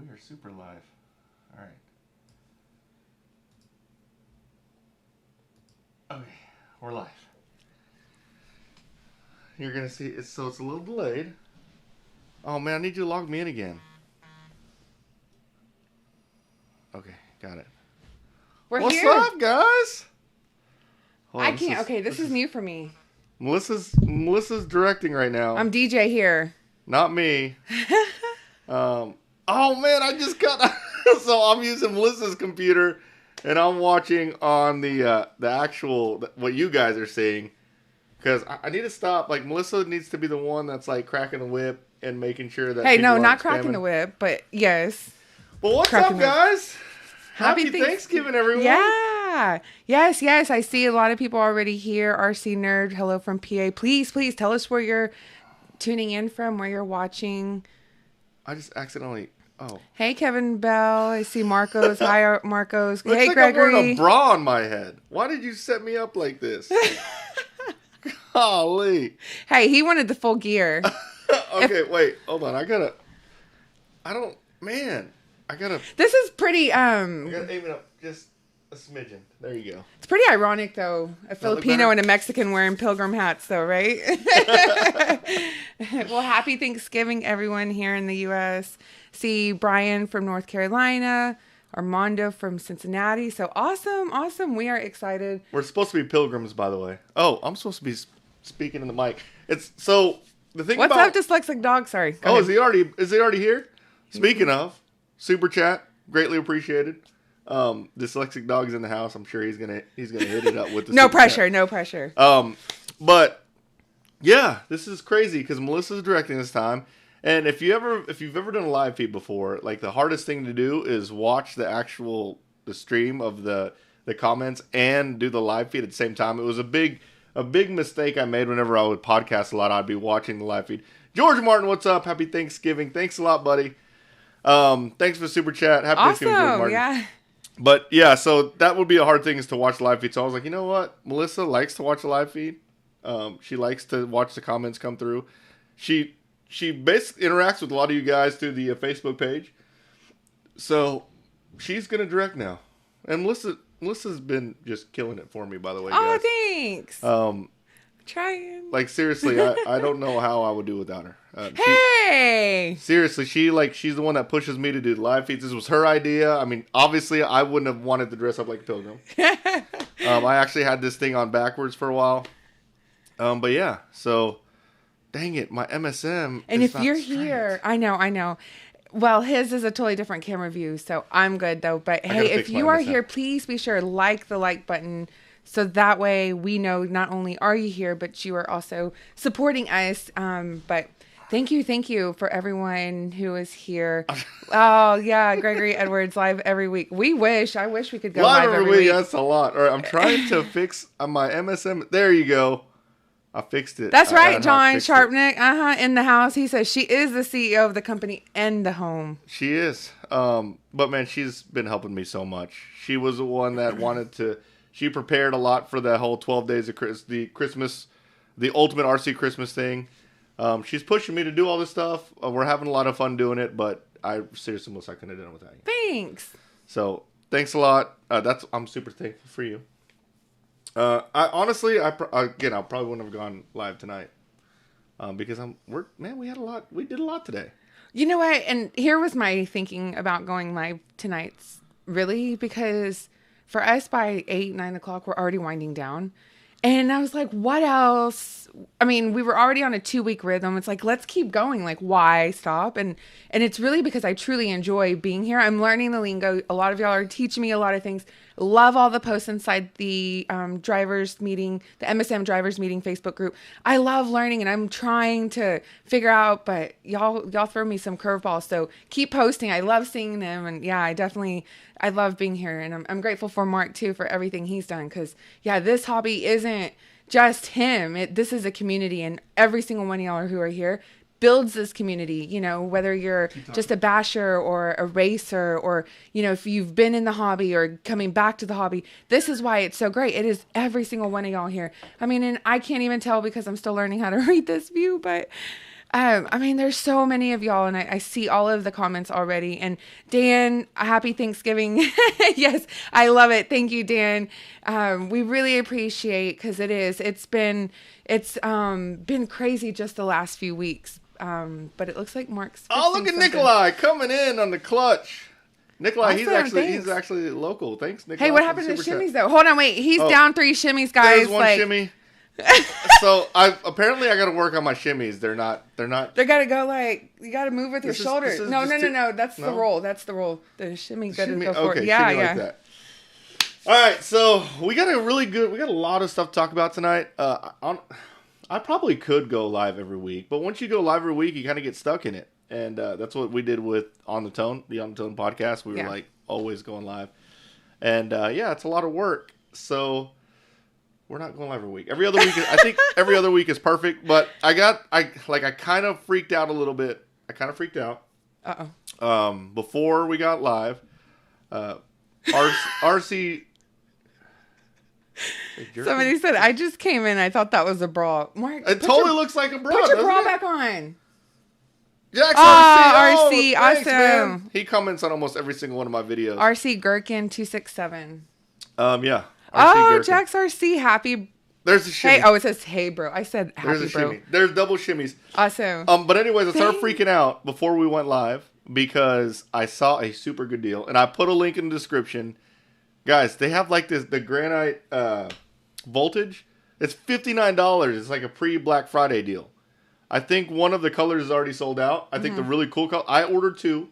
we are super live. All right. Okay, we're live. You're gonna see it's so it's a little delayed. Oh man, I need you to log me in again. Okay, got it. What's here. Up, guys? I can't. Okay, this is new for me. Melissa's directing right now. I'm DJ here. Not me. Oh man, I just got. So I'm using Melissa's computer, and I'm watching on the actual what you guys are seeing, because I need to stop. Like Melissa needs to be the one that's like cracking the whip and making sure that. Hey, no, not cracking the whip, but yes. Well, what's up, guys? Happy Thanksgiving, everyone. Yeah. Yes. I see a lot of people already here. RC Nerd, hello from PA. Please tell us where you're tuning in from, where you're watching. I just accidentally. Oh. Hey, Kevin Bell. I see Marcos. Hi, Marcos. Looks hey, like Gregory. I'm wearing a bra on my head. Why did you set me up like this? Golly. Hey, he wanted the full gear. Okay, wait. Hold on. This is pretty, I gotta aim it up just a smidgen. There you go. It's pretty ironic, though. A Filipino and a Mexican wearing pilgrim hats, though, right? Well, happy Thanksgiving, everyone here in the U.S. See Brian from North Carolina, Armando from Cincinnati. So awesome. We are excited. We're supposed to be pilgrims, by the way. Oh, I'm supposed to be speaking in the mic. It's so the thing. What's up, dyslexic dog? Sorry. Go ahead. Is he already here? Speaking of super chat, greatly appreciated. Dyslexic dog's in the house. I'm sure he's gonna hit it up with the no pressure. But yeah, this is crazy because Melissa's directing this time. And if you've ever done a live feed before, like the hardest thing to do is watch the stream of the comments and do the live feed at the same time. It was a big mistake I made whenever I would podcast a lot. I'd be watching the live feed. George Martin, what's up? Happy Thanksgiving. Thanks a lot, buddy. Thanks for the super chat. Happy Thanksgiving, George Martin. Yeah. But yeah, so that would be a hard thing is to watch the live feed. So I was like, you know what? Melissa likes to watch the live feed. She likes to watch the comments come through. She basically interacts with a lot of you guys through the Facebook page. So she's going to direct now. And Melissa's been just killing it for me, by the way, guys. Oh, thanks. Trying. Like, seriously, I don't know how I would do without her. Hey! Seriously, she's the one that pushes me to do live feeds. This was her idea. I mean, obviously, I wouldn't have wanted to dress up like a pilgrim. I actually had this thing on backwards for a while. But yeah, so... Dang it, my MSM. And if you're here, I know. Well, his is a totally different camera view, so I'm good though. But hey, if you are here, please be sure to like the like button, so that way we know not only are you here, but you are also supporting us. But thank you for everyone who is here. Oh yeah, Gregory Edwards live every week. I wish we could go live every week. That's a lot. All right, I'm trying to fix my MSM. There you go. I fixed it. That's right, John Sharpnick. In the house. He says she is the CEO of the company and the home. She is. But man, she's been helping me so much. She was the one that she prepared a lot for that whole 12 days of the ultimate RC Christmas thing. She's pushing me to do all this stuff. We're having a lot of fun doing it, but I seriously I couldn't have done it without you. Thanks. So thanks a lot. I'm super thankful for you. I probably wouldn't have gone live tonight, because we had a lot. We did a lot today. You know what? And here was my thinking about going live tonight, really, because for us by 8, 9 o'clock, we're already winding down. And I was like, what else? I mean, we were already on a 2-week rhythm. It's like, let's keep going. Like, why stop? And it's really because I truly enjoy being here. I'm learning the lingo. A lot of y'all are teaching me a lot of things. Love all the posts inside the drivers meeting, the MSM drivers meeting Facebook group. I love learning and I'm trying to figure out, but y'all throw me some curveballs. So keep posting. I love seeing them. And yeah, I love being here. And I'm grateful for Mark too, for everything he's done. Cause yeah, this hobby isn't just him. This is a community, and every single one of y'all who are here builds this community, whether you're just a basher or a racer, or, if you've been in the hobby or coming back to the hobby, this is why it's so great. It is every single one of y'all here. I mean, and I can't even tell because I'm still learning how to read this view, but I mean, there's so many of y'all, and I see all of the comments already. And Dan, happy Thanksgiving. Yes, I love it. Thank you, Dan. We really appreciate, because it's been crazy just the last few weeks. But it looks like Mark's. Oh, look at something. Nikolai coming in on the clutch. Nikolai, Awesome, he's actually local. Thanks, Nikolai. Hey, what happened to the shimmies though? Hold on, wait. He's down 3 shimmies, guys. There's one shimmy. So I got to work on my shimmies. They're not. They gotta go like you gotta move with your shoulders. No. That's the roll. That's the roll. The shimmy gotta go forward. Yeah. Like that. All right, so we got a lot of stuff to talk about tonight. I probably could go live every week, but once you go live every week, you kind of get stuck in it, and that's what we did with the On the Tone podcast. We were like always going live, and it's a lot of work. So. We're not going live every week. Every other week, I think every other week is perfect. But I kind of freaked out a little bit. I kind of freaked out. Before we got live, RC. Somebody said I just came in. I thought that was a bra. Mark, it totally looks like a bra. Put your bra back on. Jackson RC, thanks, awesome. Man. He comments on almost every single one of my videos. RC Gherkin 267. Yeah. Jax RC, happy. There's a shimmy. Hey, it says hey, bro. I said happy, There's a bro. shimmy. There's double shimmies. Awesome. But anyways, I started freaking out before we went live because I saw a super good deal, and I put a link in the description. Guys, they have like the Granite voltage. It's $59. It's like a pre-Black Friday deal. I think one of the colors is already sold out. I think the really cool color. I ordered 2.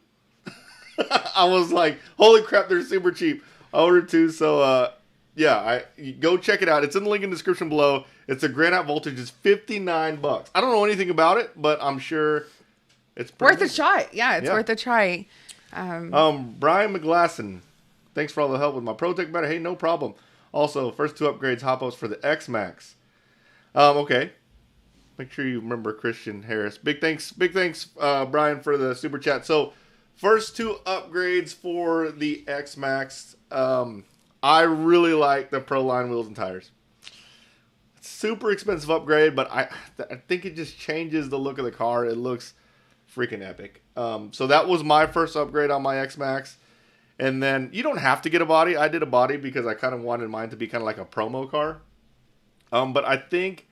I was like, holy crap, they're super cheap. I ordered 2, so go check it out. It's in the link in the description below. It's a Granite voltage. It's $59. I don't know anything about it, but I'm sure it's worth a try. Yeah, it's worth a try. Brian McGlasson, thanks for all the help with my ProTech battery. Hey, no problem. Also, first 2 upgrades, Hoppos for the X-Maxx. Okay. Make sure you remember Christian Harris. Big thanks, Brian, for the super chat. So, first 2 upgrades for the X-Maxx. I really like the Pro Line wheels and tires. Super expensive upgrade, but I think it just changes the look of the car. It looks freaking epic. So that was my first upgrade on my X-Maxx. And then you don't have to get a body. I did a body because I kind of wanted mine to be kind of like a promo car. But I think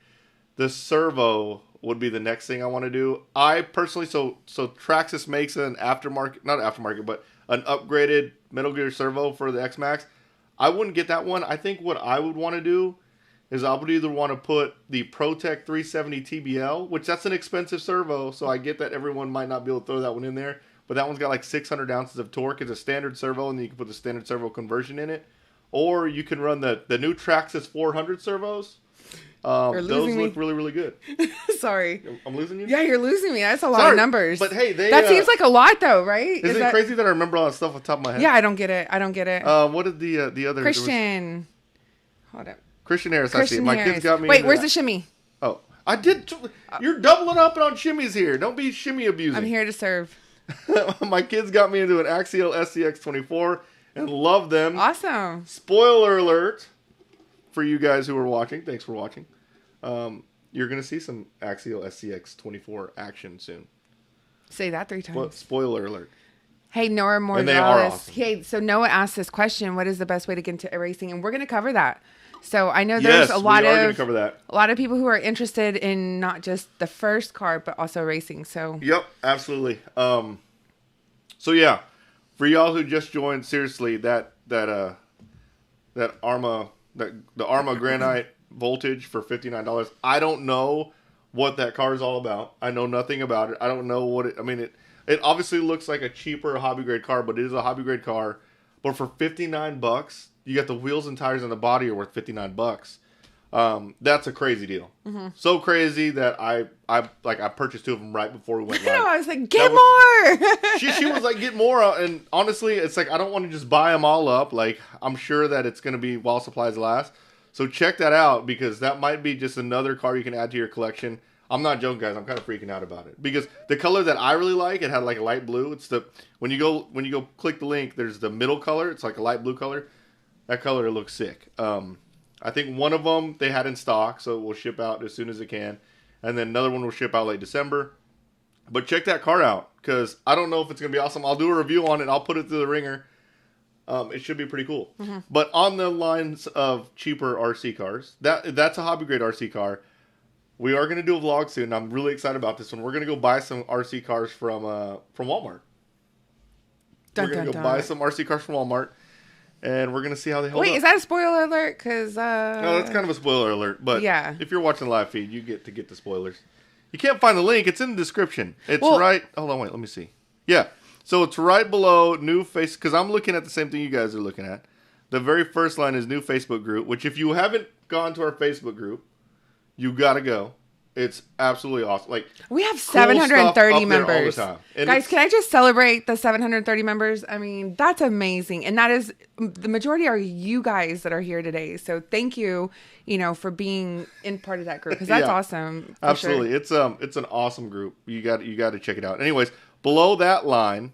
the servo would be the next thing I want to do. I personally, so Traxxas makes an not aftermarket, but an upgraded Metal Gear servo for the X-Maxx. I wouldn't get that one. I think what I would want to do is I would either want to put the ProTech 370 TBL, which that's an expensive servo, so I get that everyone might not be able to throw that one in there, but that one's got like 600 ounces of torque. It's a standard servo, and then you can put the standard servo conversion in it. Or you can run the new Traxxas 400 servos. Those look really, really good. Sorry. I'm losing you? Yeah, you're losing me. That's a lot of numbers. But hey, that seems like a lot though, right? Is it crazy that I remember all that stuff off the top of my head? Yeah, I don't get it. What did the other... Christian. Hold up. Christian Harris, I see. My kids got me... Wait, where's the shimmy? Oh, I did... You're doubling up on shimmies here. Don't be shimmy abusing. I'm here to serve. My kids got me into an Axial SCX24 and love them. Awesome. Spoiler alert for you guys who are watching. Thanks for watching. You're going to see some Axial SCX24 action soon. Say that 3 times. Spoiler alert. Hey, Noah Morales. And they are awesome. Hey, so Noah asked this question, what is the best way to get into racing? And we're going to cover that. So I know there's a lot of people who are interested in not just the first car, but also racing. So yep, absolutely. So yeah, for y'all who just joined, seriously, that Arrma, the Arrma Granite voltage for $59. I don't know what that car is all about. I know nothing about it. I don't know what it. I mean, it obviously looks like a cheaper hobby grade car, but it is a hobby grade car. But for $59. You got the wheels and tires and the body are worth $59. That's a crazy deal. Mm-hmm. So crazy that I purchased 2 of them right before we went live. I was like, get more. she was like, get more. And honestly, it's like, I don't want to just buy them all up. Like, I'm sure that it's going to be while supplies last. So check that out, because that might be just another car you can add to your collection. I'm not joking, guys. I'm kind of freaking out about it, because the color that I really like, it had like a light blue. It's when you go click the link, there's the middle color. It's like a light blue color. That color looks sick. I think one of them they had in stock, so it will ship out as soon as it can. And then another one will ship out late December. But check that car out, because I don't know if it's going to be awesome. I'll do a review on it. I'll put it through the ringer. It should be pretty cool. Mm-hmm. But on the lines of cheaper RC cars, that's a hobby grade RC car. We are going to do a vlog soon. I'm really excited about this one. We're going to go buy some RC cars from Walmart. We're going to go buy some RC cars from Walmart, and we're going to see how they hold up. Wait, is that a spoiler alert? Because no, that's kind of a spoiler alert. But yeah, if you're watching the live feed, you get to get the spoilers. You can't find the link. It's in the description. It's right. Hold on, wait. Let me see. Yeah. So it's right below new face, because I'm looking at the same thing you guys are looking at. The very first line is new Facebook group, which if you haven't gone to our Facebook group, you got to go. It's absolutely awesome. Like, we have 730 members. Guys, can I just celebrate the 730 members? I mean, that's amazing. And that is, the majority are you guys that are here today. So thank you, for being in part of that group, because that's awesome. Absolutely. Sure. It's an awesome group. You got to check it out. Anyways, below that line,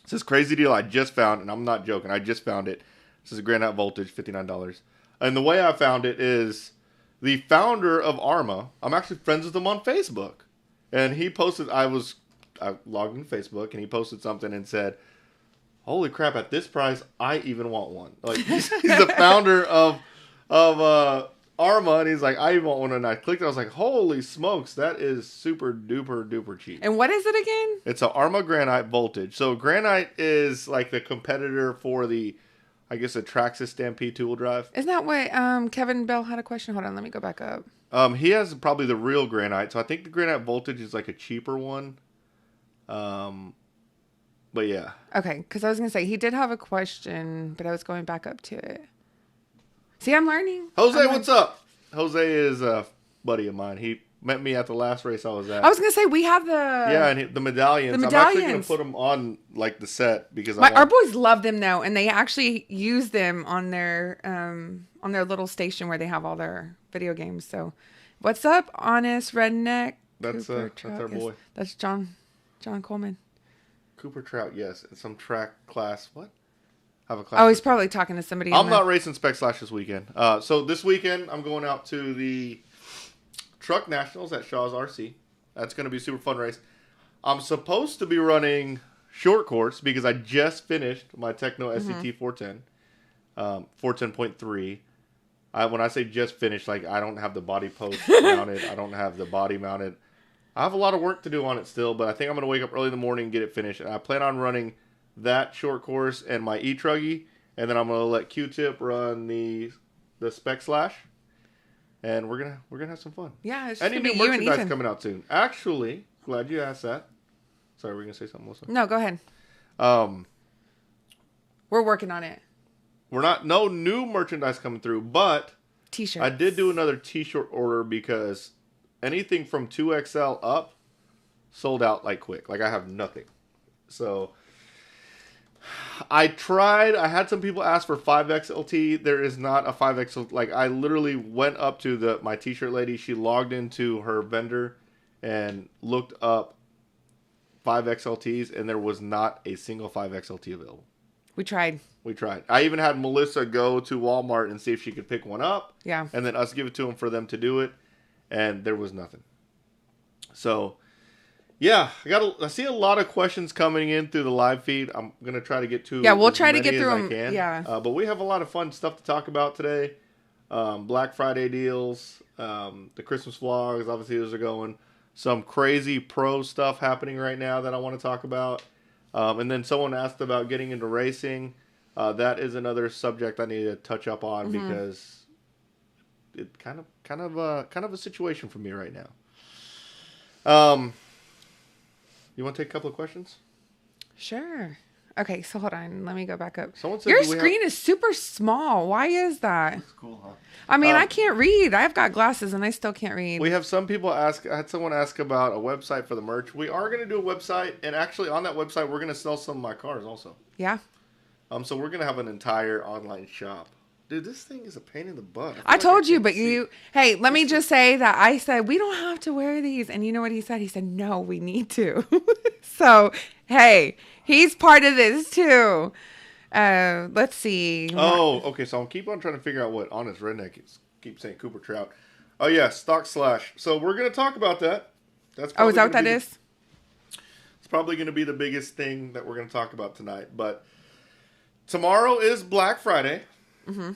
it's this crazy deal I just found, and I'm not joking. I just found it. This is a Granite Voltage, $59. And the way I found it is the founder of Arrma. I'm actually friends with him on Facebook. And he posted, I logged into Facebook, and he posted something and said, holy crap, at this price, I even want one. Like, he's the founder of Arrma, and he's like, I even want one. And I clicked, and I was like, holy smokes, that is super duper duper cheap. And what is it again? It's an Arrma Granite Voltage. So Granite is like the competitor for the, I guess, a Traxxas Stampede two-wheel drive. Isn't that what Kevin Bell had a question? Hold on, let me go back up. He has probably the real Granite. So I think the Granite Voltage is like a cheaper one. But yeah. Okay, because I was going to say, he did have a question, but I was going back up to it. See, I'm learning. Jose, what's up? Jose is a buddy of mine. He met me at the last race I was at. I was going to say, we have the... Yeah, and the medallions. I'm actually going to put them on, like, the set, because our boys love them, though, and they actually use them on their little station where they have all their video games. So, what's up, Honest Redneck? That's our boy. That's John Coleman. Cooper Trout, yes. And some track class. What? Have a class. Oh, he's probably talking to somebody. I'm not racing Spec Slash this weekend. So this weekend, I'm going out to the Truck Nationals at Shaw's RC. That's going to be a super fun race. I'm supposed to be running short course because I just finished my Techno SCT 410, 410.3. When I say just finished, like, I don't have the body post mounted. I don't have the body mounted. I have a lot of work to do on it still, but I think I'm going to wake up early in the morning and get it finished. And I plan on running that short course and my e-truggy, and then I'm going to let Q-Tip run the Spec Slash. And we're gonna have some fun. Yeah, it's any new merchandise coming out soon. Actually, glad you asked that. Sorry, were you gonna say something, Melissa? No, go ahead. We're working on it. No new merchandise coming through, but T-shirts. I did do another T-shirt order because anything from 2XL up sold out like quick. Like, I have nothing. So I tried. I had some people ask for 5XLT. There is not a 5XL. Like, I literally went up to my T-shirt lady. She logged into her vendor and looked up 5XLTs, and there was not a single 5XLT available. We tried. I even had Melissa go to Walmart and see if she could pick one up. Yeah. And then us give it to them for them to do it, and there was nothing. So, yeah, I see a lot of questions coming in through the live feed. I'm gonna try to get to. Yeah, we'll try to get through them. Yeah. But we have a lot of fun stuff to talk about today. Black Friday deals, the Christmas vlogs. Obviously, those are going. Some crazy pro stuff happening right now that I want to talk about. And then someone asked about getting into racing. That is another subject I need to touch up on because it's kind of a situation for me right now. You want to take a couple of questions? Sure. Okay, so hold on. Let me go back up. Someone said, your screen is super small. Why is that? That's cool, huh? I mean, I can't read. I've got glasses and I still can't read. We have some people ask. I had someone ask about a website for the merch. We are going to do a website, and actually on that website, we're going to sell some of my cars also. Yeah. So we're going to have an entire online shop. Dude, this thing is a pain in the butt. I told you, but hey, let me just say that I said, we don't have to wear these. And you know what he said? He said, no, we need to. So, hey, he's part of this too. Let's see. Oh, okay. So I'll keep on trying to figure out what Honest Redneck is. Keep saying Cooper Trout. Oh, yeah, Stock Slash. So we're going to talk about that. Is that what that is? It's probably going to be the biggest thing that we're going to talk about tonight. But tomorrow is Black Friday. Mm-hmm.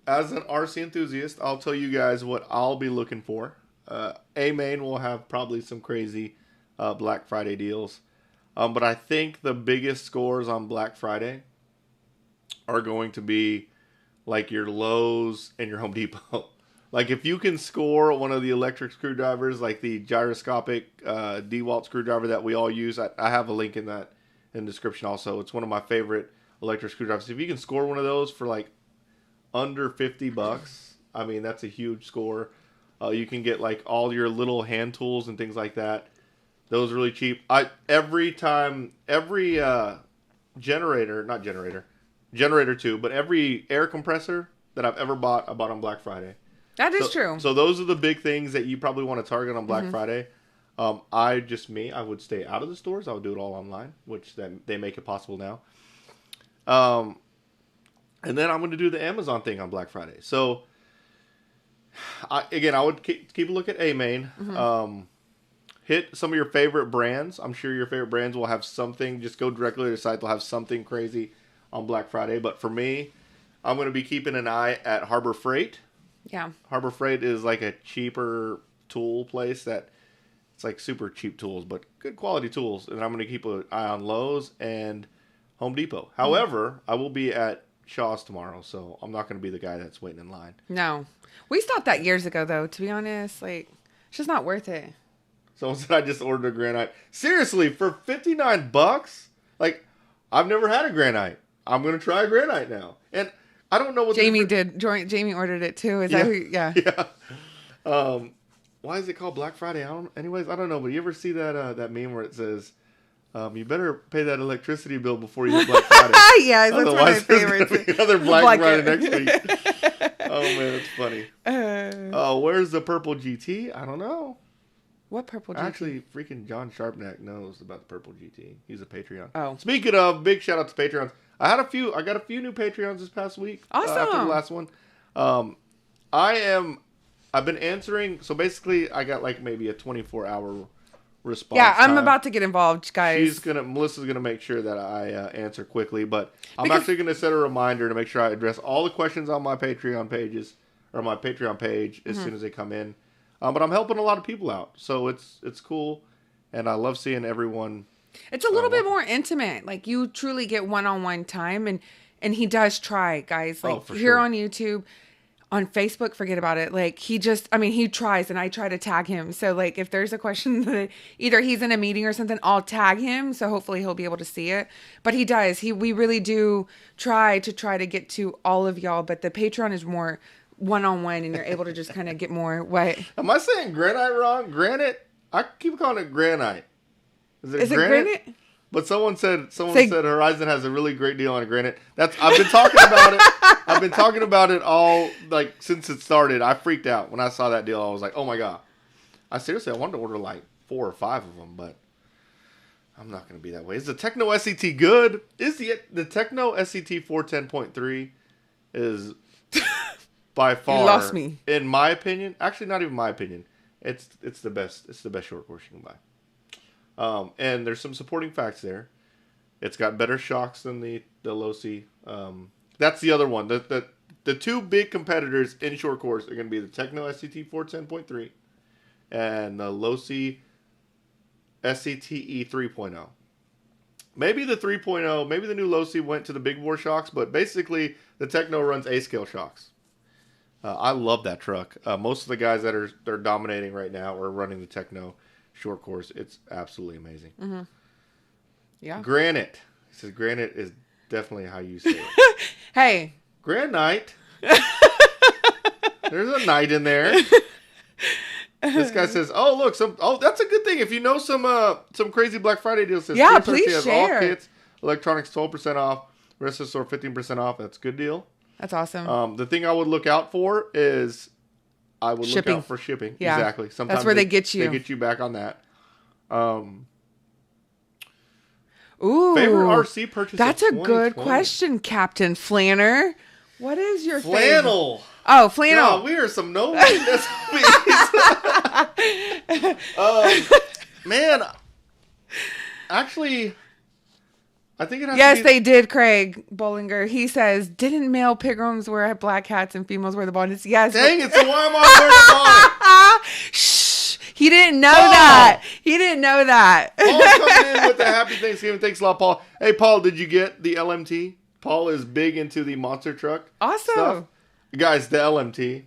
As an RC enthusiast, I'll tell you guys what I'll be looking for. A-Main will have probably some crazy Black Friday deals. But I think the biggest scores on Black Friday are going to be like your Lowe's and your Home Depot. Like if you can score one of the electric screwdrivers, like the gyroscopic DeWalt screwdriver that we all use, I have a link in the description also. It's one of my favorite electric screwdrivers. If you can score one of those for like under $50, I mean, that's a huge score. You can get like all your little hand tools and things like that. Those are really cheap. Every generator too, but every air compressor that I've ever bought, I bought on Black Friday. That is true. So those are the big things that you probably want to target on Black Friday. I would stay out of the stores. I would do it all online, which then they make it possible now. And then I'm going to do the Amazon thing on Black Friday. So I would keep a look at A-Main. Hit some of your favorite brands. I'm sure your favorite brands will have something. Just go directly to the site. They'll have something crazy on Black Friday. But for me, I'm going to be keeping an eye at Harbor Freight. Yeah. Harbor Freight is like a cheaper tool place that it's like super cheap tools, but good quality tools. And I'm going to keep an eye on Lowe's and Home Depot. However, I will be at Shaw's tomorrow, so I'm not going to be the guy that's waiting in line. No. We stopped that years ago, though, to be honest. Like, it's just not worth it. Someone said I just ordered a Granite. Seriously, for $59? Like, I've never had a Granite. I'm going to try a Granite now. And I don't know what Jamie did. Jamie ordered it too. Is that who? Yeah. Yeah. Why is it called Black Friday? I don't know. But you ever see that meme where it says, you better pay that electricity bill before you hit Black Friday? Yeah, that's one of my favorites. Another Black Friday next week. Oh man, that's funny. Where's the purple GT? I don't know. What purple GT? Actually, freaking John Sharpneck knows about the purple GT. He's a Patreon. Oh. Speaking of, big shout out to Patreons. I got a few new Patreons this past week. Awesome. After the last one. I've been answering, so basically I got like maybe a 24-hour response. Yeah, I'm time. about to get involved, guys. Melissa's gonna make sure that I answer quickly, but I'm actually gonna set a reminder to make sure I address all the questions on my Patreon pages or my Patreon page as soon as they come in. But I'm helping a lot of people out, so it's cool, and I love seeing everyone. It's a little bit more intimate. Like you truly get one-on-one time, and he does try, guys. Like here on YouTube. On Facebook, forget about it. Like he tries and I try to tag him. So like if there's a question that either he's in a meeting or something, I'll tag him. So hopefully he'll be able to see it. But he does. We really do try to get to all of y'all. But the Patreon is more one-on-one and you're able to just kind of get more. What? Am I saying Granite wrong? Granite? I keep calling it Granite. Is it Granite? But someone said Horizon has a really great deal on a Granite. I've been talking about it. I've been talking about it all like since it started. I freaked out when I saw that deal. I was like, "Oh my god!" I wanted to order like 4 or 5 of them, but I'm not going to be that way. Is the Techno SET good? Is the Techno SET 410.3 is by far, you lost me. In my opinion. Actually, not even my opinion. It's the best. It's the best short course you can buy. And there's some supporting facts there. It's got better shocks than the low C. That's the other one. The two big competitors in short course are going to be the Techno SET 410.3 and the low C SETE 3.0. Maybe the 3.0, maybe the new low C went to the big bore shocks, but basically the Techno runs A-scale shocks. I love that truck. Most of the guys that are dominating right now are running the Techno short course. It's absolutely amazing. Mm-hmm. Yeah. Granite. He says Granite is definitely how you say it. Hey. Granite. There's a night in there. This guy says, "Oh look, that's a good thing. If you know some crazy Black Friday deals, says, yeah, please share. All kits, electronics 12% off, rest of the store 15% off. That's a good deal. That's awesome. The thing I would look out for is look out for shipping. Yeah. Exactly. Sometimes that's where they get you. They get you back on that. Ooh, favorite RC purchase. That's a good question, Captain Flanner. What is your flannel? Favorite? Oh, flannel. No, we are some no. Man, actually, I think it has Yes, to be... they did, Craig Bollinger. He says, didn't male pilgrims wear black hats and females wear the bonnets? Yes. Dang it, so why am I wearing the bonnet? Shh. He didn't know that. He didn't know that. Paul coming in with the happy Thanksgiving. Thanks a lot, Paul. Hey, Paul, did you get the LMT? Paul is big into the monster truck Awesome. stuff. Guys, the LMT,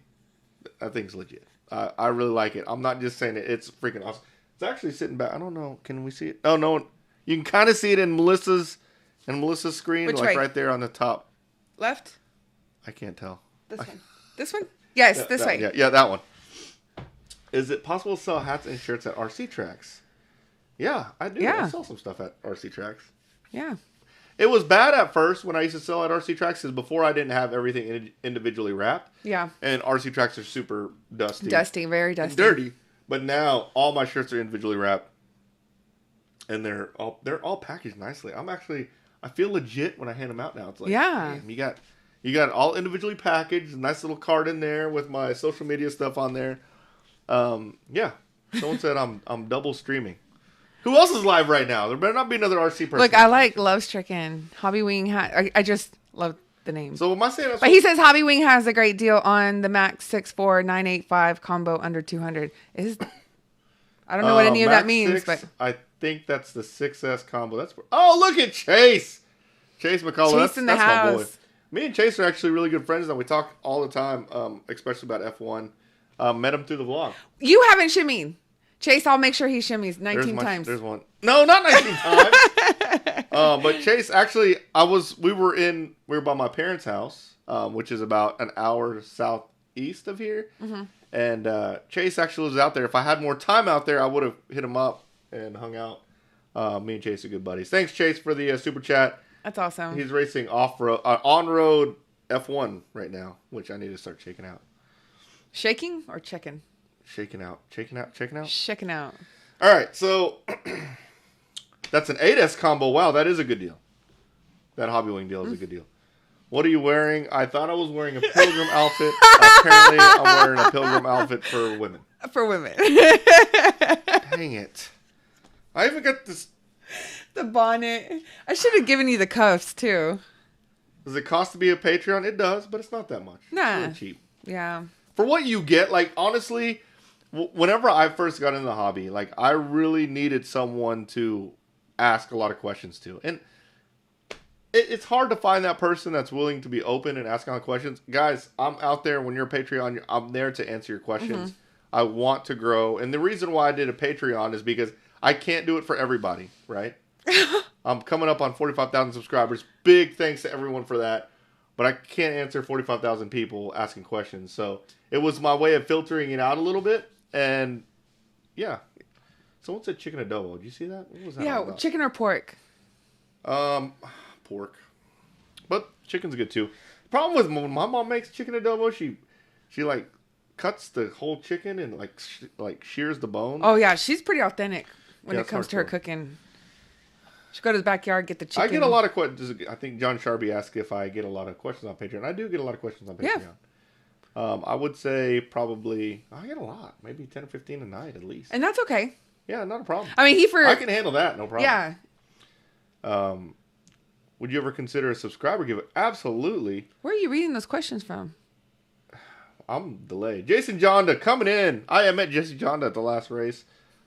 that thing's legit. I really like it. I'm not just saying it. It's freaking awesome. It's actually sitting back. I don't know. Can we see it? Oh, no. You can kind of see it in Melissa's screen. Which like way? right there on the top. Left? I can't tell. This one? This one? Yes, this way. Yeah, that one. Is it possible to sell hats and shirts at RC Tracks? Yeah, I do. Yeah. I sell some stuff at RC Tracks. Yeah. It was bad at first when I used to sell at RC Tracks because before I didn't have everything individually wrapped. Yeah. And RC Tracks are super dusty. Dusty, very dusty. Dirty. But now all my shirts are individually wrapped. And they're all packaged nicely. I feel legit when I hand them out now. It's like, yeah. Damn, you got all individually packaged, nice little card in there with my social media stuff on there. Yeah. Someone said I'm double streaming. Who else is live right now? There better not be another RC person. Look, I like Love Stricken. Hobbywing hat. I just love the name. So am I saying that's... But he says Hobbywing has a great deal on the Max 6.4 985 combo under 200. I don't know what any of that means, 6, but I think that's the 6S combo. Look at Chase. Chase McCullough. Chase in the that's house. my boy. Me and Chase are actually really good friends now. We talk all the time, especially about F1. Met him through the vlog. You haven't shimmied. Chase, I'll make sure he shimmies 19 times. There's one. No, not 19 times. But Chase, actually, we were by my parents' house, which is about an hour southeast of here. Mm-hmm. And Chase actually lives out there. If I had more time out there, I would have hit him up and hung out. Me and Chase are good buddies. Thanks, Chase, for the super chat. That's awesome. He's racing on-road F1 right now, which I need to start shaking out. Shaking or checking? Shaking out. Checking out. All right, so that's an 8S combo. Wow, that is a good deal. That Hobbywing deal is a good deal. What are you wearing? I thought I was wearing a pilgrim outfit. Apparently, I'm wearing a pilgrim outfit for women. For women. Dang it. I even got this. The bonnet. I should have given you the cuffs, too. Does it cost to be a Patreon? It does, but it's not that much. Nah. It's really cheap. Yeah. For what you get, like, honestly, whenever I first got into the hobby, like, I really needed someone to ask a lot of questions to. And it's hard to find that person that's willing to be open and ask all the questions. Guys, I'm out there. When you're a Patreon, I'm there to answer your questions. Mm-hmm. I want to grow. And the reason why I did a Patreon is because I can't do it for everybody, right? I'm coming up on 45,000 subscribers. Big thanks to everyone for that. But I can't answer 45,000 people asking questions. So it was my way of filtering it out a little bit. And yeah. Someone said chicken adobo. Did you see that? What was that? Yeah, chicken or pork? Pork. But chicken's good too. Problem with when my mom makes chicken adobo, she like cuts the whole chicken and like shears the bone. Oh yeah, she's pretty authentic when it comes to her cooking. She go to the backyard, get the chicken. I get a lot of questions. I think John Sharby asked if I get a lot of questions on Patreon. I do get a lot of questions on Patreon. Yeah. I would say probably I get a lot, maybe 10 or 15 a night at least. And that's okay. Yeah, not a problem. I mean, I can handle that, no problem. Yeah. Would you ever consider a subscriber giveaway? Absolutely. Where are you reading those questions from? I'm delayed. Jason Jonda coming in. I met Jesse Jonda at the last race.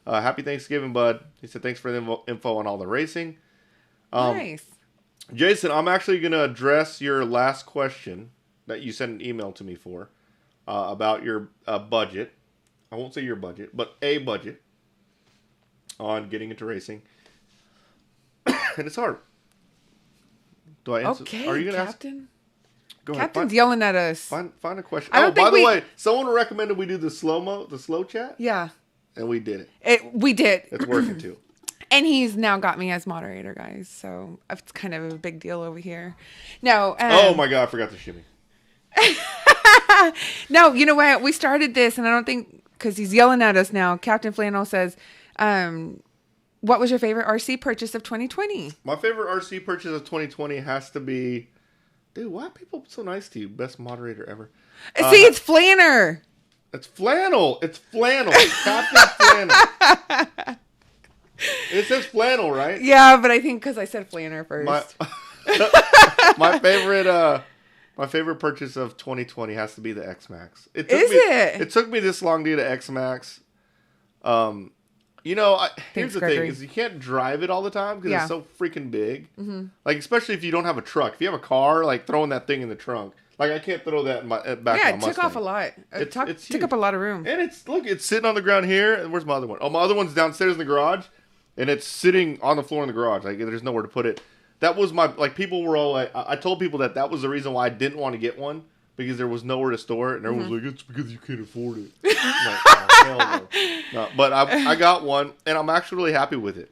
Happy Thanksgiving, bud. He said thanks for the info on all the racing. Nice. Jason, I'm actually going to address your last question that you sent an email to me for about your budget. I won't say your budget, but a budget on getting into racing. And it's hard. Do I answer? Okay, are you gonna Captain? Ask? Go ahead. Captain's yelling at us. Find a question. I don't think by the way, someone recommended we do the slow chat. Yeah. And we did it. We did. It's working too. And he's now got me as moderator, guys. So it's kind of a big deal over here. No. Oh my God, I forgot to shimmy. No, you know what? We started this, and I don't think, because he's yelling at us now. Captain Flannel says, what was your favorite RC purchase of 2020? My favorite RC purchase of 2020 has to be... Dude, why are people so nice to you? Best moderator ever. See, it's Flanner. It's Flannel. It's Flannel. Captain Flannel. It says flannel, right? Yeah, but I think because I said flanner first. My favorite purchase of 2020 has to be the X-Maxx. It took me this long to get an X-Maxx. Here's the thing: is you can't drive it all the time because it's so freaking big. Mm-hmm. Like especially if you don't have a truck. If you have a car, like throwing that thing in the trunk. Like I can't throw that in back of my Mustang. Yeah, it took off a lot. It took up a lot of room. And it's sitting on the ground here. And where's my other one? Oh, my other one's downstairs in the garage, and it's sitting on the floor in the garage. Like there's nowhere to put it. That was people were all like, I told people that was the reason why I didn't want to get one because there was nowhere to store it, and everyone was like, it's because you can't afford it. I'm like, oh, hell no. But I got one, and I'm actually really happy with it.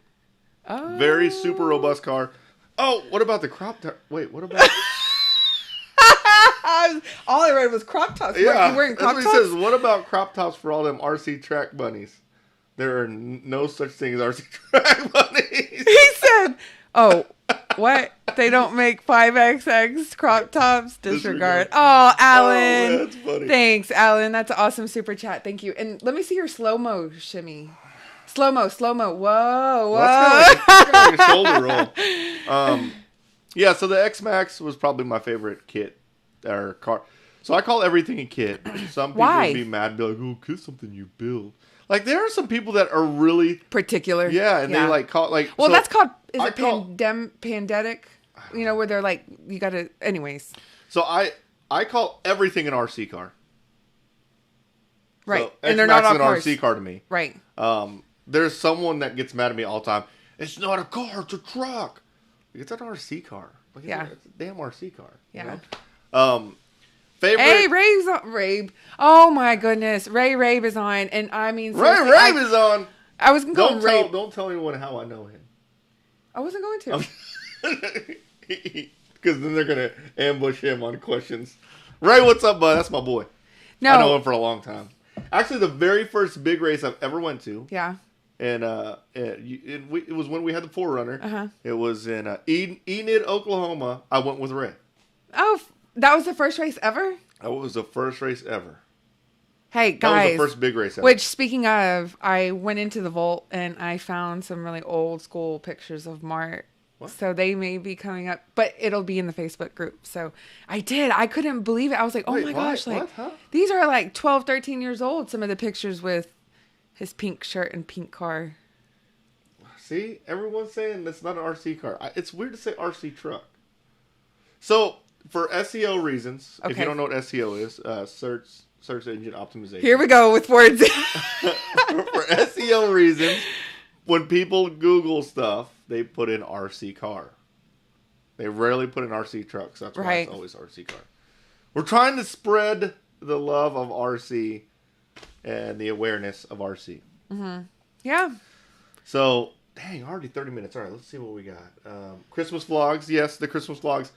Oh. Very super robust car. Oh, what about the crop top? Wait, what about... All I read was crop tops. Yeah, you wearing crop tops? He says, what about crop tops for all them RC track bunnies? There are no such thing as RC track bunnies. He said, oh, what? They don't make 5XX crop tops? Disregard. Oh, Alan. Oh, that's funny. Thanks, Alan. That's an awesome super chat. Thank you. And let me see your slow-mo shimmy. Slow-mo. Whoa. Well, that's kind of like a shoulder roll. Yeah, so the X-Maxx was probably my favorite kit or car. So I call everything a kit. Some people would be mad and be like, oh, kit's something you build. Like, there are some people that are really... particular. Yeah, and they like call... like. Well, so that's called... Is it pandemic? You know, where they're like, you got to... Anyways. So I call everything an RC car. Right. So and they're not all cars. an RC car to me. Right. There's someone that gets mad at me all the time. It's not a car, it's a truck. It's an RC car. Like, it's a damn RC car. Yeah. You know? Favorite... Hey, Rabe. Oh, my goodness. Rabe is on. And I mean... Rabe is on. I was going to call him Rabe. Don't tell anyone how I know him. I wasn't going to. Because then they're going to ambush him on questions. Ray, what's up, bud? That's my boy. No. I know him for a long time. Actually, the very first big race I've ever went to. Yeah. And it was when we had the 4Runner. Uh-huh. It was in Enid, Oklahoma. I went with Ray. Oh, that was the first race ever? That was the first race ever. Hey, guys. That was the first big race ever. Which, speaking of, I went into the vault and I found some really old school pictures of Mart. What? So they may be coming up, but it'll be in the Facebook group. So I did. I couldn't believe it. I was like, oh my gosh. Like, these are like 12, 13 years old. Some of the pictures with his pink shirt and pink car. See, everyone's saying that's not an RC car. It's weird to say RC truck. So for SEO reasons, if you don't know what SEO is, search engine optimization. Here we go with words. For SEO reasons, when people Google stuff, they put in RC car. They rarely put in RC truck, so that's why it's always RC car. We're trying to spread the love of RC and the awareness of RC. Mm-hmm. Yeah. So, dang, already 30 minutes. All right, let's see what we got. Christmas vlogs. Yes, the Christmas vlogs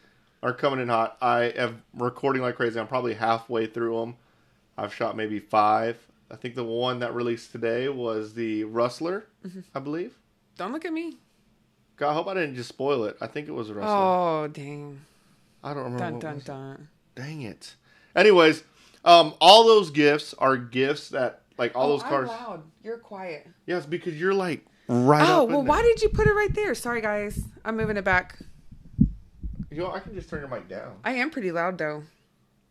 are coming in hot. I am recording like crazy. I'm probably halfway through them. I've shot maybe 5. I think the one that released today was the Rustler, I believe. Don't look at me. God, I hope I didn't just spoil it. I think it was a Rustler. Oh, dang. I don't remember. Dun. Dang it. Anyways, all those gifts are gifts that, like, all those cars. I'm loud. You're quiet. Yeah, it's because you're, like, right up in there. Oh, well, why did you put it right there? Sorry, guys. I'm moving it back. You know, I can just turn your mic down. I am pretty loud, though.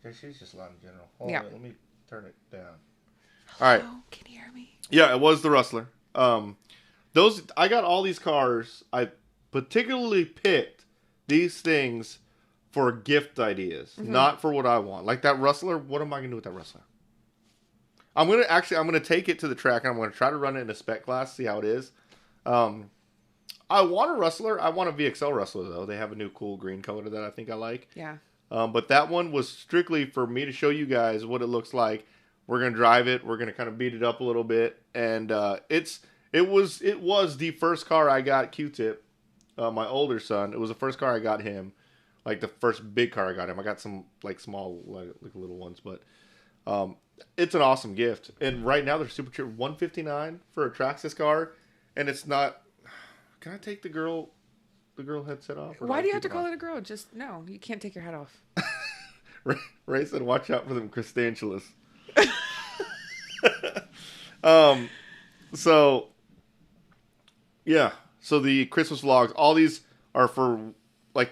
Yeah, she's just loud in general. Hold on, let me turn it down. All right. Can you hear me? Yeah, it was the Rustler. I got all these cars. I particularly picked these things for gift ideas, not for what I want. Like that Rustler, what am I going to do with that Rustler? I'm going to take it to the track and I'm going to try to run it in a spec class, see how it is. I want a Rustler. I want a VXL Rustler, though. They have a new cool green color that I think I like. Yeah. But that one was strictly for me to show you guys what it looks like. We're going to drive it. We're going to kind of beat it up a little bit. And it was the first car I got Q-Tip, my older son. It was the first car I got him. Like the first big car I got him. I got some like small, like little ones. But it's an awesome gift. And right now they're super cheap. $159 for a Traxxas car. And it's not... Can I take the girl headset off? Why do you have to call it a girl? Just, no, you can't take your hat off. Ray said, watch out for them Christantulas. So Yeah. So the Christmas vlogs, all these are for, like,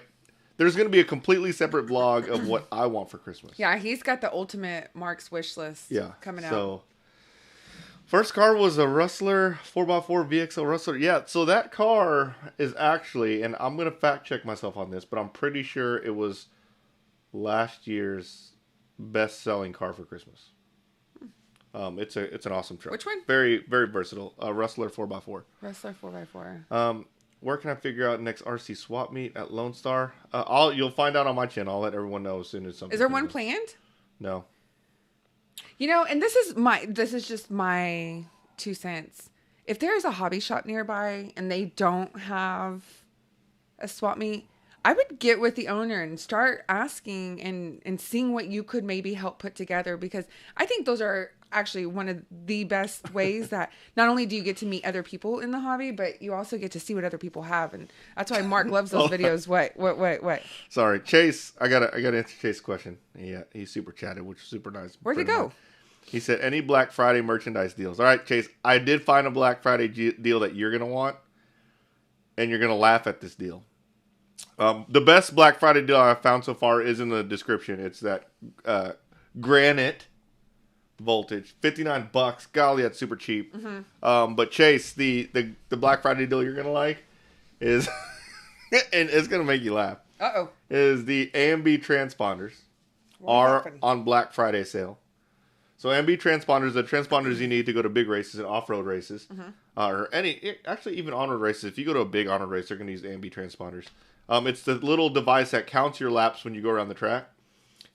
there's going to be a completely separate vlog of what I want for Christmas. Yeah, he's got the ultimate Mark's wish list coming out. So, first car was a Rustler 4x4 VXL Rustler. Yeah, so that car is actually, and I'm going to fact check myself on this, but I'm pretty sure it was last year's best-selling car for Christmas. It's an awesome truck. Which one? Very, very versatile. Rustler 4x4. Rustler 4x4. Where can I figure out next RC swap meet at Lone Star? You'll find out on my channel. I'll let everyone know as soon as something. Is there one planned? No. You know, and this is just my 2 cents. If there's a hobby shop nearby and they don't have a swap meet, I would get with the owner and start asking and seeing what you could maybe help put together, because I think those are actually one of the best ways that not only do you get to meet other people in the hobby, but you also get to see what other people have. And that's why Mark loves those videos. What? Sorry, Chase. I gotta answer Chase's question. Yeah, he super chatted, which is super nice. Where'd he go? He said, any Black Friday merchandise deals. All right, Chase, I did find a Black Friday deal that you're going to want, and you're going to laugh at this deal. The best Black Friday deal I've found so far is in the description. It's that Granite voltage, $59. Golly, that's super cheap. Mm-hmm. But Chase, the Black Friday deal you're going to like is, and it's going to make you laugh, is the AMB transponders are on Black Friday sale. So AMB transponders, the transponders you need to go to big races and off-road races, or actually even on-road races. If you go to a big on-road race, they're going to use AMB transponders. It's the little device that counts your laps when you go around the track,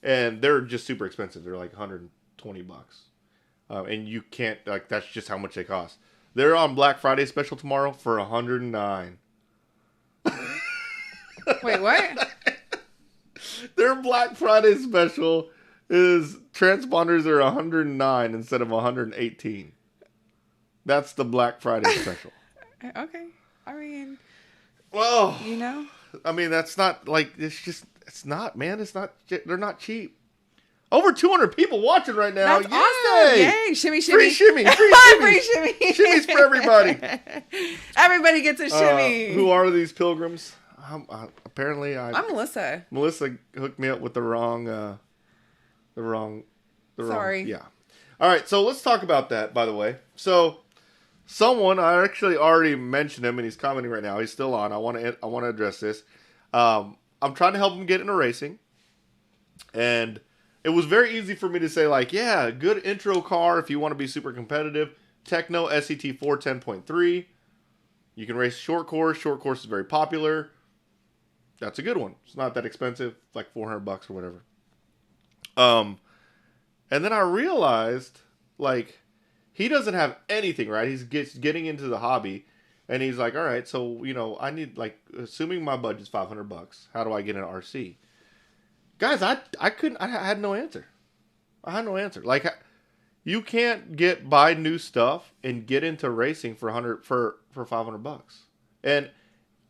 and they're just super expensive. They're like $120, and you can't, like, that's just how much they cost. They're on Black Friday special tomorrow for $109. Wait, what? Their Black Friday special is transponders are $109 instead of $118. That's the Black Friday special. Okay. I mean, well, you know, I mean, that's not like, it's not, man. It's not, they're not cheap. Over 200 people watching right now. That's awesome. Yay. Shimmy, shimmy. Free shimmy. Free shimmy. Free shimmy. Shimmies for everybody. Everybody gets a shimmy. Who are these pilgrims? Apparently, I'm Melissa. Melissa hooked me up with the wrong. Sorry. Yeah. All right. So let's talk about that, by the way. So someone, I actually already mentioned him and he's commenting right now. He's still on. I want to address this. I'm trying to help him get into racing. And it was very easy for me to say, like, yeah, good intro car if you want to be super competitive. Techno SET 410.3. You can race short course. Short course is very popular. That's a good one. It's not that expensive, like $400 or whatever. And then I realized, like, he doesn't have anything, right? He's getting into the hobby, and he's like, all right, so, you know, I need, like, assuming my budget's $500, how do I get an RC? Guys, I had no answer. I had no answer. Like, you can't buy new stuff and get into racing for $500. And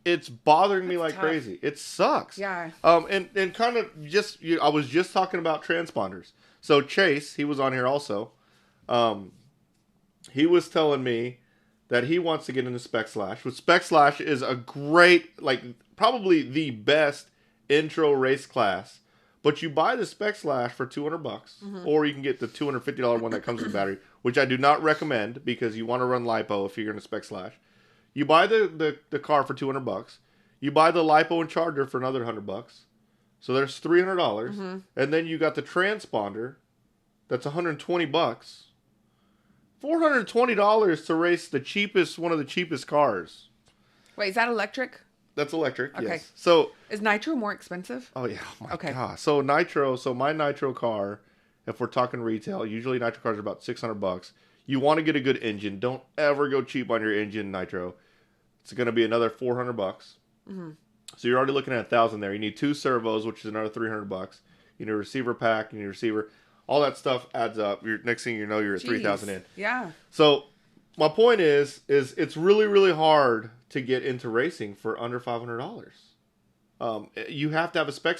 it's bothering me like crazy. It sucks. Yeah. And kind of I was just talking about transponders. So Chase, he was on here also. He was telling me that he wants to get into Spec Slash. Which Spec Slash is a great, like, probably the best intro race class. But you buy the Spec Slash for $200, or you can get the $250 one that comes with a battery, which I do not recommend because you want to run Lipo if you're going to Spec Slash. You buy the car for $200. You buy the Lipo and charger for another $100. So there's $300, and then you got the transponder. That's $120. $420 to race one of the cheapest cars. Wait, is that electric? That's electric. Okay. Yes. So is Nitro more expensive? Oh yeah. Oh my God. So my Nitro car, if we're talking retail, usually Nitro cars are about $600. You want to get a good engine. Don't ever go cheap on your engine, Nitro. It's going to be another $400. So you're already looking at $1,000 there. You need 2 servos, which is another $300. You need a receiver pack. You need a receiver. All that stuff adds up. Next thing you know, you're at $3,000 in. Yeah. So my point is it's really, really hard to get into racing for under $500. You have to have a spec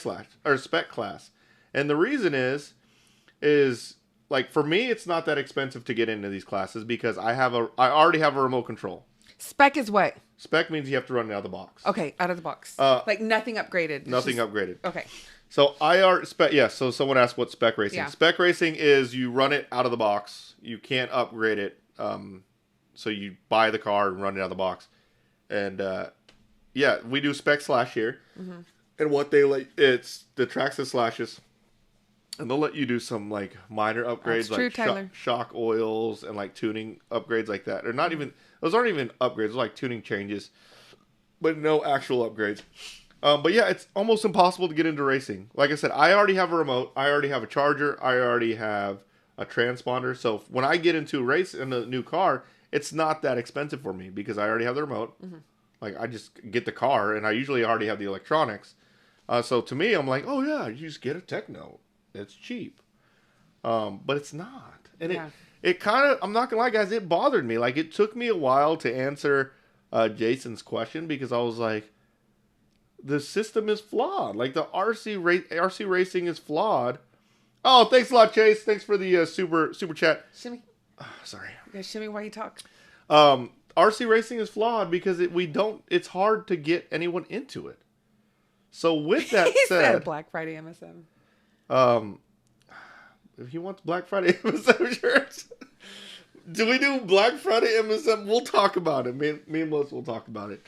class, and the reason is like, for me, it's not that expensive to get into these classes because I already have a remote control. Spec is what? Spec means you have to run it out of the box. Okay, out of the box. Like nothing upgraded. Nothing upgraded. Okay. So spec. Yeah. So someone asked what spec racing. Yeah. Spec racing is you run it out of the box. You can't upgrade it. So you buy the car and run it out of the box. And yeah, we do spec slash here. Mm-hmm. And what they it's the Traxxas slashes. And they'll let you do some like minor upgrades, like shock oils and like tuning upgrades like that. Or not even, those aren't even upgrades, they're like tuning changes, but no actual upgrades. But yeah, it's almost impossible to get into racing. Like I said, I already have a remote, I already have a charger, I already have a transponder. So when I get into a race in a new car, it's not that expensive for me because I already have the remote. Mm-hmm. Like I just get the car and I usually already have the electronics. So to me, I'm like, oh yeah, you just get a Techno. It's cheap. But it's not. And it kind of, I'm not going to lie, guys, it bothered me. Like, it took me a while to answer Jason's question because I was like, the system is flawed. Like, the RC racing is flawed. Oh, thanks a lot, Chase. Thanks for the super chat. Shimmy. Sorry. Okay, shimmy while you talk. RC racing is flawed because it's hard to get anyone into it. So with that said, Black Friday MSM. If he wants Black Friday MSM shirts, do we do Black Friday MSM? We'll talk about it. Me and Melissa will talk about it.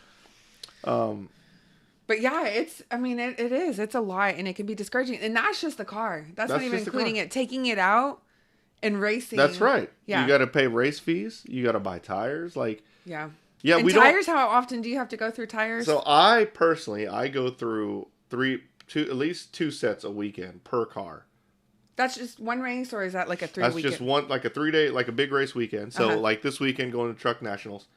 But yeah, it is. It's a lot, and it can be discouraging. And that's just the car. That's not even including it. Taking it out and racing. That's right. Yeah. You got to pay race fees. You got to buy tires. Yeah. Yeah. And tires, how often do you have to go through tires? So I go through at least 2 sets a weekend per car. That's just one race, or is that like a 3 weekend? That's just one, like a 3-day, like a big race weekend. So like this weekend going to Truck Nationals,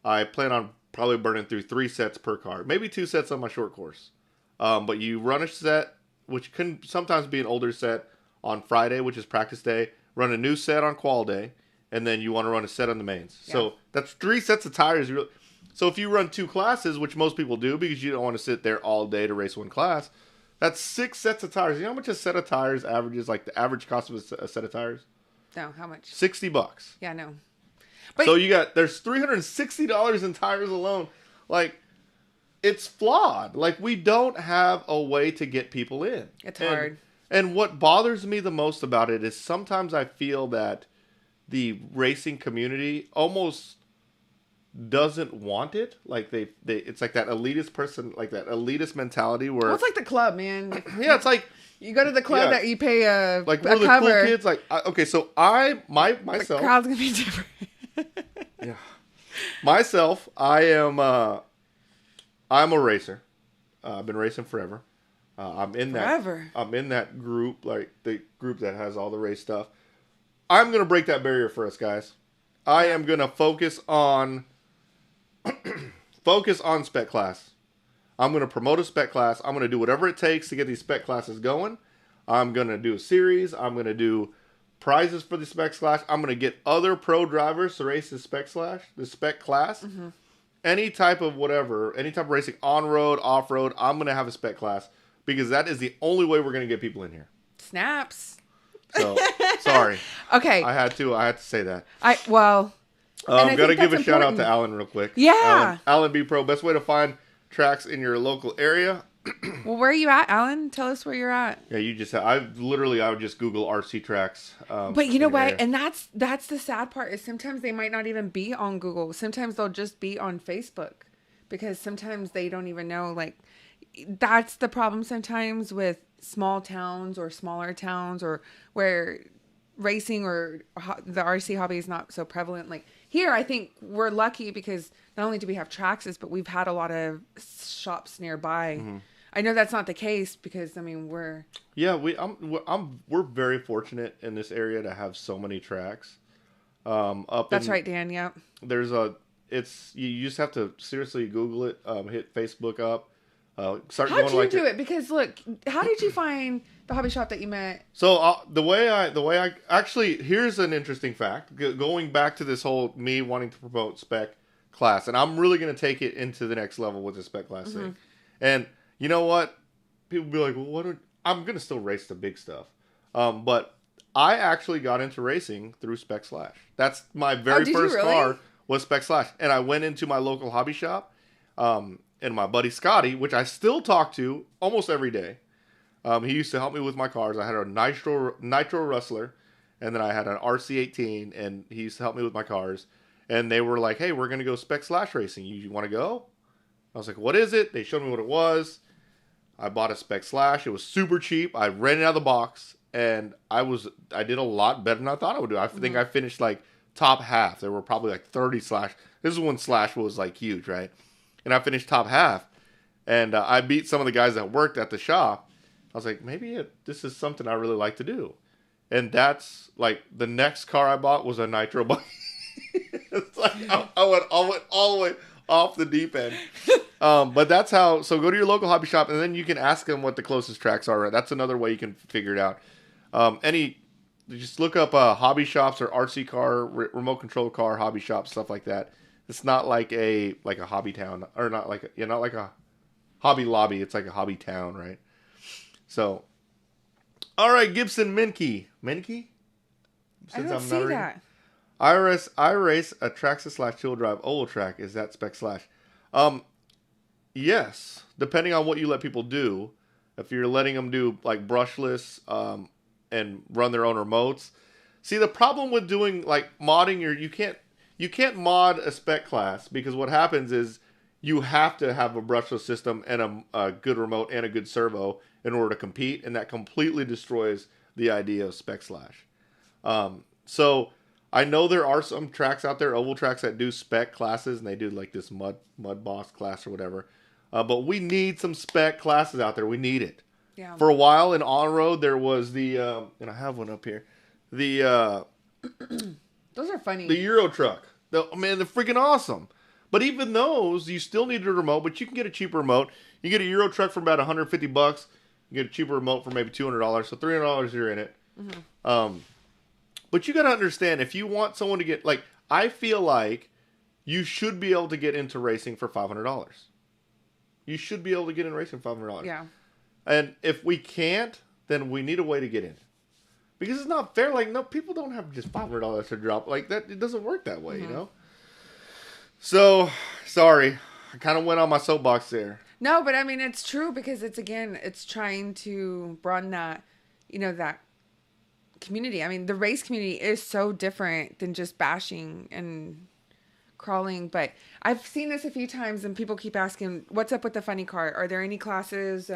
I plan on probably burning through 3 sets per car. Maybe 2 sets on my short course. But you run a set, which can sometimes be an older set on Friday, which is practice day. Run a new set on qual day. And then you want to run a set on the mains. Yeah. So that's 3 sets of tires. So if you run 2 classes, which most people do because you don't want to sit there all day to race one class, that's 6 sets of tires. You know how much a set of tires averages? Like the average cost of a set of tires? No, how much? $60. Yeah, no. But so there's $360 in tires alone. Like, it's flawed. Like, we don't have a way to get people in. It's hard. And what bothers me the most about it is sometimes I feel that the racing community almost doesn't want it. Like it's like that elitist person, like that elitist mentality where it's like the club, man. Yeah, it's like you go to the club that you pay like we're the cool kids. Like okay, so myself, the crowd's gonna be different. Yeah, myself, I'm a racer. I've been racing forever. I'm in that group, like the group that has all the race stuff. I'm gonna break that barrier for us, guys. I am gonna focus on spec class. I'm going to promote a spec class. I'm going to do whatever it takes to get these spec classes going. I'm going to do a series. I'm going to do prizes for the spec class. I'm going to get other pro drivers to race the spec class. Mm-hmm. Any type of racing, on-road, off-road, I'm going to have a spec class because that is the only way we're going to get people in here. Snaps. So, sorry. Okay. I had to say that. I'm going to give a shout out to Alan real quick. Yeah. Alan B Pro, best way to find tracks in your local area. Well, where are you at, Alan? Tell us where you're at. Yeah, I would just Google RC tracks. But you know what? Area. And that's the sad part is sometimes they might not even be on Google. Sometimes they'll just be on Facebook because sometimes they don't even know. Like, that's the problem sometimes with small towns or smaller towns or where racing or the RC hobby is not so prevalent. Like here, I think we're lucky because not only do we have Traxxas, but we've had a lot of shops nearby. Mm-hmm. I know that's not the case because we're very fortunate in this area to have so many tracks. That's right, Dan. Yeah. You just have to seriously Google it. Hit Facebook up. How did you do it? Because look, how did you find the hobby shop that you met? So the way I actually, here's an interesting fact. Going back to this whole me wanting to promote spec class, and I'm really going to take it into the next level with the spec class thing. And you know what? People be like, well, I'm going to still race the big stuff. But I actually got into racing through Spec Slash. That's my very first car was Spec Slash. And I went into my local hobby shop, and my buddy Scotty, which I still talk to almost every day. He used to help me with my cars. I had a Nitro Rustler, and then I had an RC18, and he used to help me with my cars. And they were like, hey, we're going to go Spec Slash racing. You want to go? I was like, what is it? They showed me what it was. I bought a Spec Slash. It was super cheap. I ran it out of the box, and I did a lot better than I thought I would do. I think I finished like top half. There were probably like 30 Slash. This is when Slash was like huge, right? And I finished top half, and I beat some of the guys that worked at the shop. I was like, maybe this is something I really like to do. And that's like the next car I bought was a Nitro bike. It's like I went all the way off the deep end. But that's how. So go to your local hobby shop, and then you can ask them what the closest tracks are. That's another way you can figure it out. Just look up hobby shops or RC car, remote control car hobby shops, stuff like that. It's not like a hobby town, or not like a Hobby Lobby. It's like a hobby town, right? So, all right, Gibson Mckinney. Mckinney? I don't see that. I race a Traxxas /2-wheel drive oval track. Is that Spec Slash? Yes, depending on what you let people do. If you're letting them do like brushless and run their own remotes. See, the problem with doing like modding you can't mod a spec class, because what happens is you have to have a brushless system and a good remote and a good servo in order to compete, and that completely destroys the idea of Spec Slash. So I know there are some tracks out there, oval tracks, that do spec classes, and they do like this mud boss class or whatever. But we need some spec classes out there. We need it. Yeah. For a while in on-road, there was the, and I have one up here, the those are funny. the Euro truck. Man, they're freaking awesome. But even those, you still need a remote, but you can get a cheaper remote. You get a Euro truck for about $150. You get a cheaper remote for maybe $200. So $300 you're in it. Mm-hmm. But you got to understand, if you want someone to get, like, I feel like you should be able to get into racing for $500. You should be able to get in racing for $500. Yeah. And if we can't, then we need a way to get in. Because it's not fair. Like, no, people don't have just $500 to drop. Like, that, it doesn't work that way, you know? So, sorry. I kind of went on my soapbox there. No, but I mean, it's true, because it's trying to broaden that, that community. I mean, the race community is so different than just bashing and crawling. But I've seen this a few times, and people keep asking, what's up with the funny car? Are there any classes?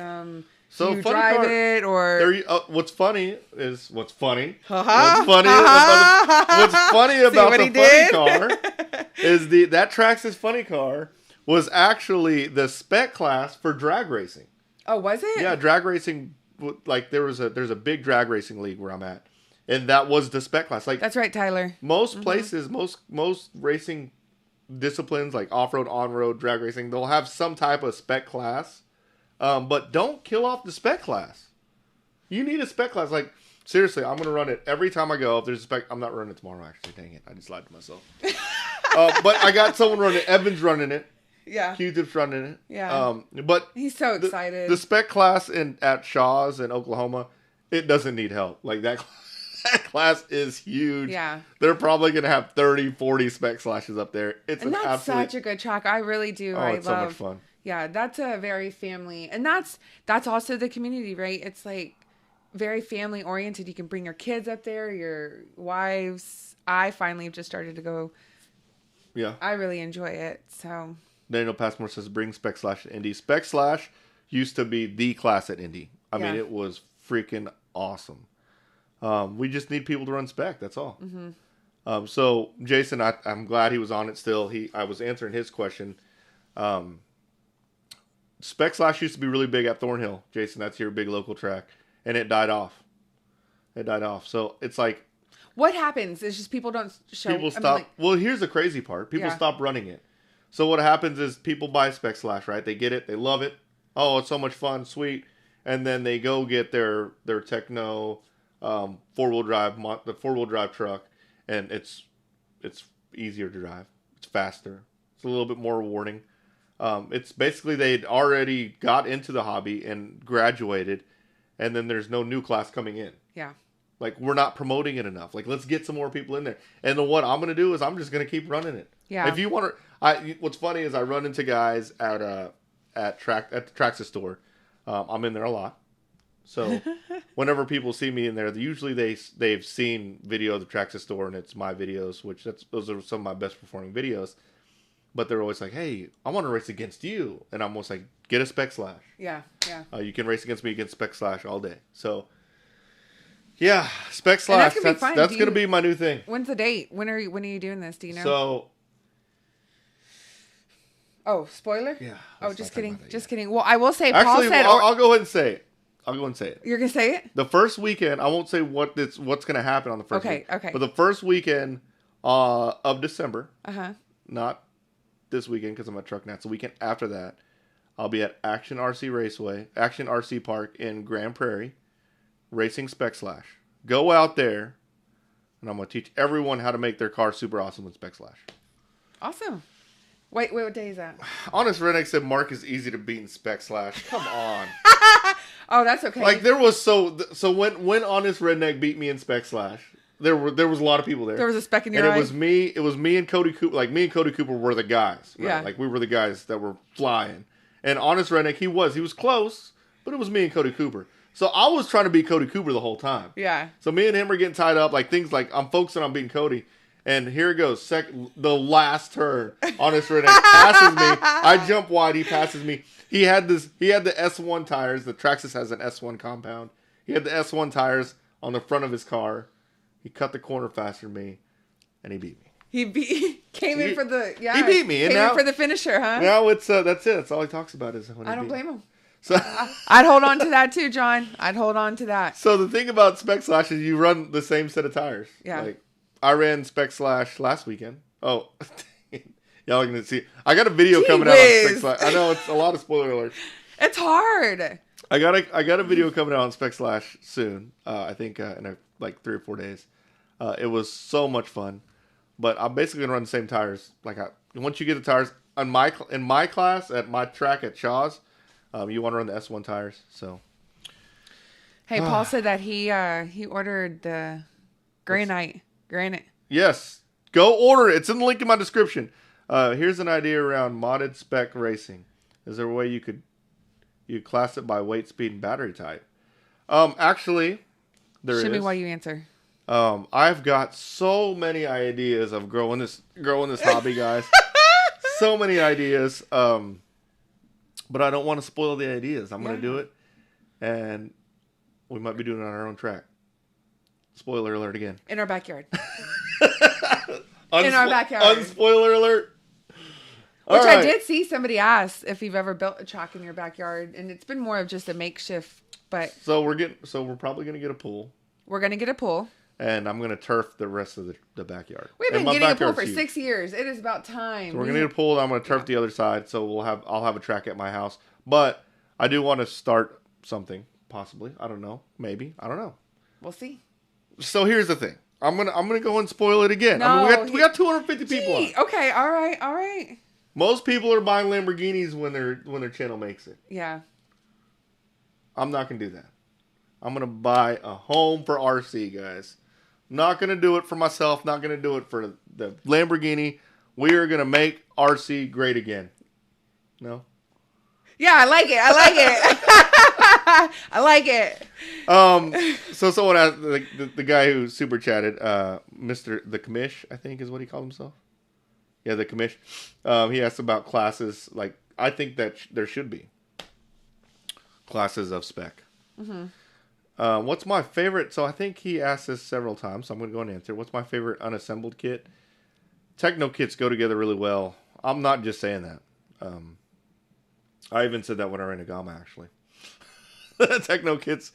So do you drive it, or what's funny is what's funny. What's funny about the funny car is that Traxxas Funny Car was actually the spec class for drag racing. Oh, was it? Yeah, drag racing. Like there's a big drag racing league where I'm at, and that was the spec class. Like, that's right, Tyler. Most places, most racing disciplines like off-road, on-road, drag racing, they'll have some type of spec class. But don't kill off the spec class. You need a spec class. Like, seriously, I'm going to run it every time I go. If there's a spec, I'm not running it tomorrow, actually. Dang it. I just lied to myself. But I got someone running it. Evan's running it. Yeah. Q-Tip's running it. Yeah. But he's so excited. The spec class at Shaw's in Oklahoma, it doesn't need help. Like, that class is huge. Yeah. They're probably going to have 30, 40 spec slashes up there. That's such a good track. I really do. It's so much fun. Yeah, that's a very family, and that's also the community, right? It's like very family oriented. You can bring your kids up there, your wives. I finally have just started to go. Yeah, I really enjoy it. So Daniel Passmore says, "Bring Spec Slash to Indy." Spec Slash used to be the class at Indy. I mean, it was freaking awesome. We just need people to run spec. That's all. Mm-hmm. So Jason, I'm glad he was on it still. I was answering his question. Spec Slash used to be really big at Thornhill, Jason. That's your big local track, and it died off. So it's like, what happens? It's just people don't show. People stop. Well, here's the crazy part. People stop running it. So what happens is people buy Spec Slash, right? They get it, they love it. Oh, it's so much fun, sweet, and then they go get their Techno 4-wheel drive truck, and it's easier to drive. It's faster. It's a little bit more rewarding. It's basically they'd already got into the hobby and graduated, and then there's no new class coming in. Yeah. Like, we're not promoting it enough. Like, let's get some more people in there. And then what I'm going to do is I'm just going to keep running it. Yeah. If you want to, what's funny is I run into guys at the Traxxas store. I'm in there a lot. So whenever people see me in there, usually they've seen video of the Traxxas store, and it's my videos, which those are some of my best performing videos. But they're always like, "Hey, I want to race against you," and I'm almost like, "Get a Spec Slash." Yeah. You can race against me against Spec Slash all day. So yeah, Spec Slash. That's gonna be my new thing. When's the date? When are you doing this? Do you know? So. Oh, spoiler? Yeah. Oh, just kidding. Just kidding. Well, I will say, Paul actually, said... I'll go ahead and say it. You're going to say it? The first weekend, I won't say what's going to happen on the first week. Okay. But the first weekend of December, uh-huh, not this weekend because I'm at Truck Nats, the weekend after that, I'll be at Action RC Park in Grand Prairie, racing Spec Slash. Go out there, and I'm going to teach everyone how to make their car super awesome with Spec Slash. Awesome. Wait, what day is that? Honest Redneck said Mark is easy to beat in Spec Slash. Come on. Oh, that's okay. Like, there was so when Honest Redneck beat me in Spec Slash, there was a lot of people there. There was a speck in your eye. And it was me and Cody Cooper. Like, me and Cody Cooper were the guys. Right? Yeah. Like, we were the guys that were flying. And Honest Redneck, he was close, but it was me and Cody Cooper. So I was trying to beat Cody Cooper the whole time. Yeah. So me and him are getting tied up. Like, things like, I'm focusing on beating Cody. And here it goes. The last turn. Honest Redneck passes me. I jump wide. He passes me. He had the S1 tires. The Traxxas has an S1 compound. He had the S1 tires on the front of his car. He cut the corner faster than me, and he beat me. He came in for the He beat me. Came in for the finisher, huh? Now that's it. That's all he talks about is when I don't blame him. So I'd hold on to that too, John. I'd hold on to that. So the thing about Spec Slash is you run the same set of tires. Yeah. Like, I ran Spec Slash last weekend. Oh, y'all are gonna see. I got a video coming out on Spec Slash. I know it's a lot of spoiler alerts. It's hard. I got a video coming out on Spec Slash soon. I think in like 3 or 4 days. It was so much fun, but I'm basically gonna run the same tires. Like, once you get the tires in my class at my track at Shaw's, you want to run the S1 tires. So. Hey, Paul said that he ordered the Granite. Yes. Go order it. It's in the link in my description. Here's an idea around modded spec racing. Is there a way you class it by weight, speed, and battery type? Actually, there is. Show me why you answer. I've got so many ideas of growing this hobby, guys. So many ideas. But I don't want to spoil the ideas. I'm going to do it. And we might be doing it on our own track. Spoiler alert again. In our backyard. In our backyard. Unspoiler alert. Which I did see somebody ask if you've ever built a track in your backyard, and it's been more of just a makeshift. But so we're probably gonna get a pool. We're gonna get a pool, and I'm gonna turf the rest of the backyard. We've been getting a pool for 6 years. It is about time. So we're gonna get a pool, and I'm gonna turf the other side. So I'll have a track at my house, but I do want to start something possibly. I don't know. Maybe I don't know. We'll see. So here's the thing. I'm gonna go and spoil it again. No, we got 250 people on. Okay, all right. Most people are buying Lamborghinis when their channel makes it. Yeah. I'm not gonna do that. I'm gonna buy a home for RC, guys. Not gonna do it for myself. Not gonna do it for the Lamborghini. We are gonna make RC great again. No. Yeah, I like it. I like it. So someone asked the guy who super chatted, Mr. the Commish, I think is what he called himself. Yeah, the Commish. He asked about classes. Like, I think that there should be classes of spec. Mm-hmm. What's my favorite? So I think he asked this several times, so I'm going to go and answer. What's my favorite unassembled kit? Techno kits go together really well. I'm not just saying that. I even said that when I ran a Gamo, actually. Techno kits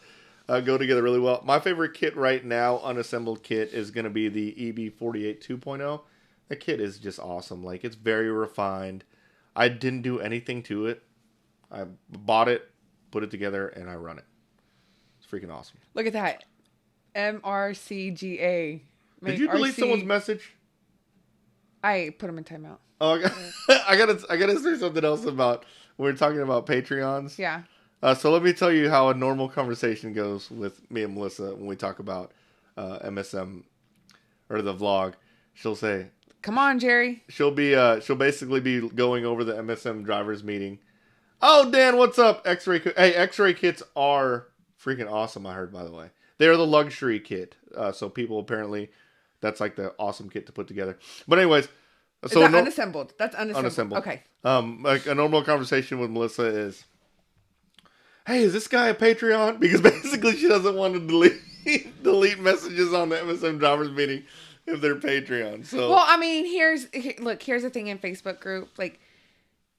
go together really well. My favorite kit right now, unassembled kit, is going to be the EB48 2.0. That kit is just awesome. Like, it's very refined. I didn't do anything to it. I bought it, put it together, and I run it. It's freaking awesome. Look at that. MRCGA. Did you delete someone's message? I put them in timeout. Oh, I gotta say something else about, we're talking about Patreons. Yeah. So let me tell you how a normal conversation goes with me and Melissa when we talk about MSM or the vlog, she'll say, "Come on, Jerry." She'll basically be going over the MSM drivers meeting. Oh, Dan, what's up? X-ray kits are freaking awesome. I heard, by the way, they're the luxury kit. So people apparently, that's like the awesome kit to put together. But anyways, so is that unassembled? That's unassembled. Okay. Like a normal conversation with Melissa is, hey, is this guy a Patreon? Because basically she doesn't want to delete messages on the MSM drivers meeting if they're Patreon. So well, I mean, here's the thing in Facebook group, like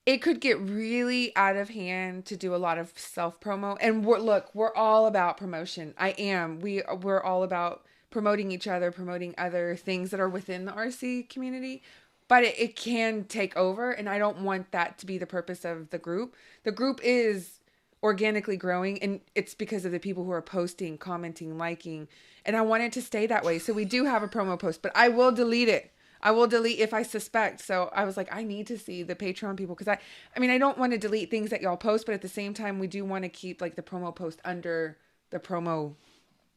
it could get really out of hand to do a lot of self promo, and we're all about promotion. We're all about promoting each other, promoting other things that are within the RC community. But it can take over, and I don't want that to be the purpose of the group. The group is organically growing, and it's because of the people who are posting, commenting, liking, and I want it to stay that way. So we do have a promo post, but I will delete it. I will delete if I suspect. So I was like, I need to see the Patreon people, because I mean, I don't want to delete things that y'all post, but at the same time, we do want to keep like the promo post under the promo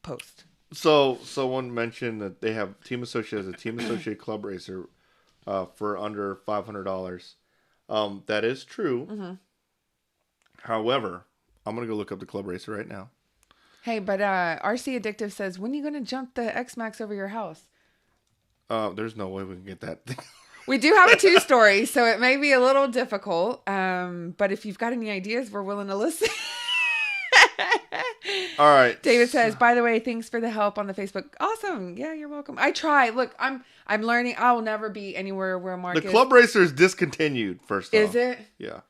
post. So someone mentioned that they have Team Associate as a Team Associate Club Racer. For under $500. That is true. Mm-hmm. However, I'm going to go look up the Club Racer right now. Hey, but RC Addictive says, when are you going to jump the X-Maxx over your house? There's no way we can get that thing. We do have a 2-story, so it may be a little difficult. But if you've got any ideas, we're willing to listen. All right. David says, by the way, thanks for the help on the Facebook. Awesome. Yeah, you're welcome. I try. Look, I'm learning. I will never be anywhere where Mark is. The Club Racer is discontinued, first off. Is it? Yeah.